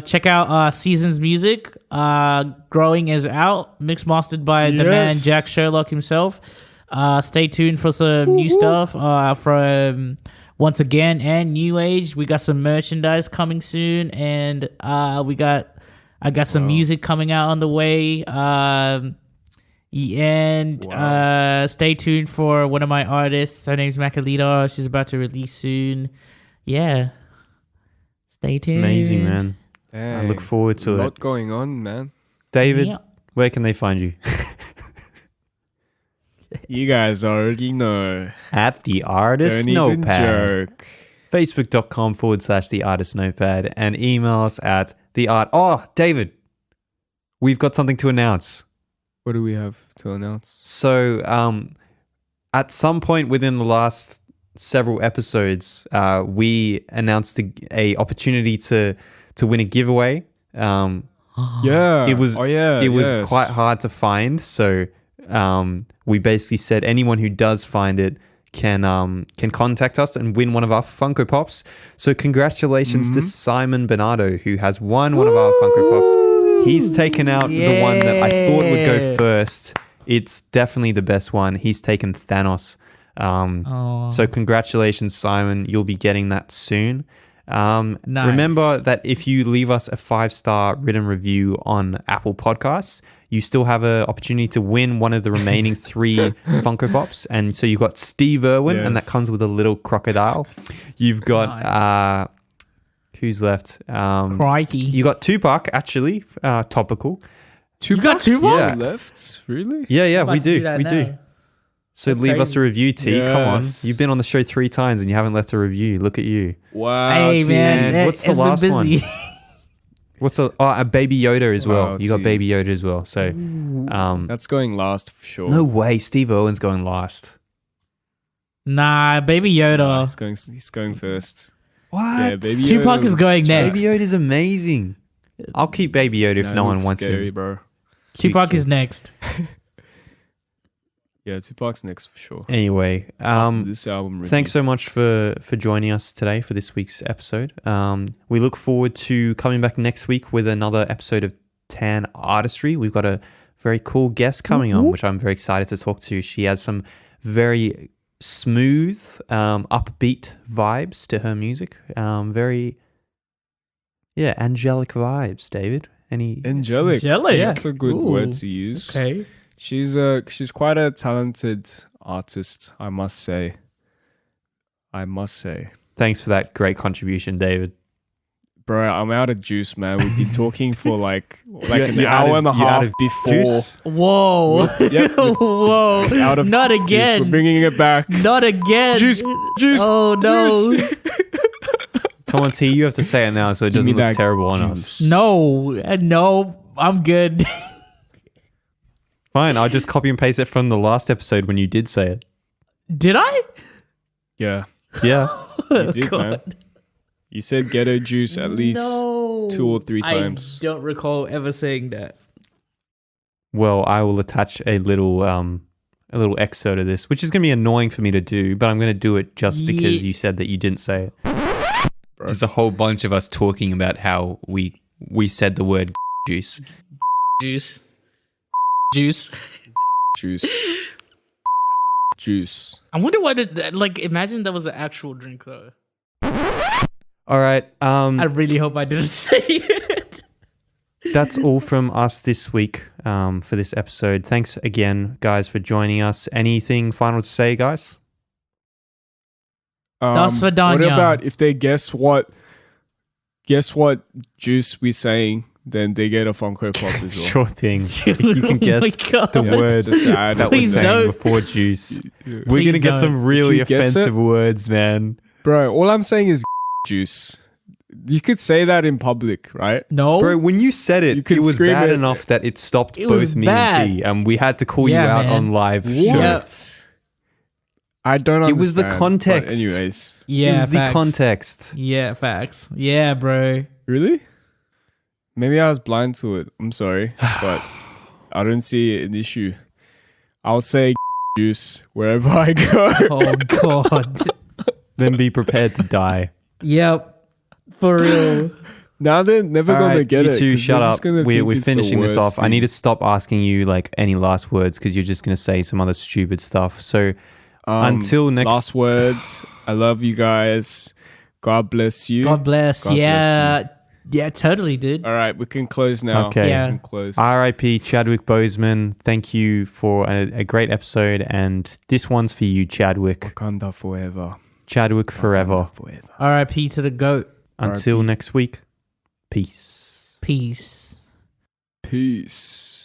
check out Season's music. Growing is out, mixed mastered by the man Jack Sherlock himself. Stay tuned for some new stuff from Once Again and New Age. We got some merchandise coming soon, and I got some music coming out on the way. Stay tuned for one of my artists. Her name's Makalita. She's about to release soon. Yeah. Stay tuned. Amazing, man. Dang. I look forward to it. A lot going on, man. David, where can they find you? You guys already know. At The Artist Don't even Notepad. joke. Facebook.com/The Artist Notepad, and email us at theart. Oh, David, we've got something to announce. What do we have to announce? So, at some point within the last several episodes, we announced a opportunity to win a giveaway. Yeah. It was quite hard to find, so we basically said anyone who does find it can contact us and win one of our Funko Pops. So congratulations to Simon Bernardo, who has won one of our Funko Pops. He's taken out the one that I thought would go first. It's definitely the best one. He's taken Thanos. So congratulations, Simon. You'll be getting that soon. Nice. Remember that if you leave us a 5-star written review on Apple Podcasts, you still have an opportunity to win one of the remaining 3 Funko Pops. And so you've got Steve Irwin, and that comes with a little crocodile. You've got who's left? Crikey. You got Tupac, actually, topical. Two You got bucks Tupac? Yeah. left? Really? Yeah, I'm about we to do. that We do. now. So That's leave us crazy. a review, T. Come on. Yes. You've been on the show 3 times and you haven't left a review. Look at you. Wow. Hey T. man, And what's the it's last been one? busy. What's a Baby Yoda as well? Wow, You got T. Baby Yoda as well. So, That's going last for sure. no way. Steve Owen's going last. Nah, Baby Yoda. He's going first. What? Yeah, Baby Tupac Yoda is going tracks. next. Baby Yoda's amazing. I'll keep Baby Yoda if That no one looks wants scary, him. bro. Tupac is next. Yeah, Tupac's next for sure. Anyway, After this album review. thanks so much for joining us today for this week's episode. We look forward to coming back next week with another episode of Tan Artistry. We've got a very cool guest coming on, which I'm very excited to talk to. She has some very smooth, upbeat vibes to her music. Very, angelic vibes, David. Angelic. Angelic. That's a good Ooh, word to use. Okay. She's quite a talented artist, I must say. Thanks for that great contribution, David. Bro, I'm out of juice, man. We've been talking for like an You're out hour of- and a you're out half of before. juice? Whoa. Yep. Whoa. Out of Not juice. again. We're bringing it back. Not again. Juice. Oh no. Juice. Come on, T, you have to say it now so it Give me doesn't look that terrible on juice. us. No, I'm good. Fine, I'll just copy and paste it from the last episode when you did say it. Did I? Yeah, Yeah. you did, man. You said ghetto juice at least No. 2 or 3 times. I don't recall ever saying that. Well, I will attach a little excerpt of this, which is going to be annoying for me to do, but I'm going to do it just because you said that you didn't say it. There's a whole bunch of us talking about how we said the word juice. Juice. Juice. I wonder what imagine that was an actual drink though. All right. I really hope I didn't say it. That's all from us this week for this episode. Thanks again, guys, for joining us. Anything final to say, guys? Das What Vidania. about if they guess what juice we're saying, then they get a Funko Pop as well. Sure thing. If you can guess God. the word Just to add that we're Please saying don't. before juice, we're Please going to get don't. some really If you guess offensive it- words, man. Bro, all I'm saying is juice. You could say that in public, right? No. Bro, when you said You it, could it was scream bad it. enough that it stopped It was both me bad. and T, and we had to call you Yeah, out man. on live show. Yeah. I don't understand. It was the but context. anyways. Yeah. It was the facts. context. Yeah, facts. Yeah, bro. Really? Maybe I was blind to it. I'm sorry. But I don't see an issue. I'll say juice wherever I go. Oh god. Then be prepared to die. Yep. For real. Now they're never All going to right, get you it. two, 'cause shut they're up. just gonna We're think it's the finishing this worst off. I need to thing. stop asking you like any last words because you're just going to say some other stupid stuff. So until next... Last words. I love you guys. God bless you. God bless. God Yeah. bless Yeah, totally, dude. All right, we can close now. Okay. Yeah. We can close. R.I.P. Chadwick Boseman. Thank you for a great episode. And this one's for you, Chadwick. Wakanda forever. Chadwick forever. Wakanda forever. R.I.P. to the GOAT. Until R.I.P. next week. Peace. Peace. Peace.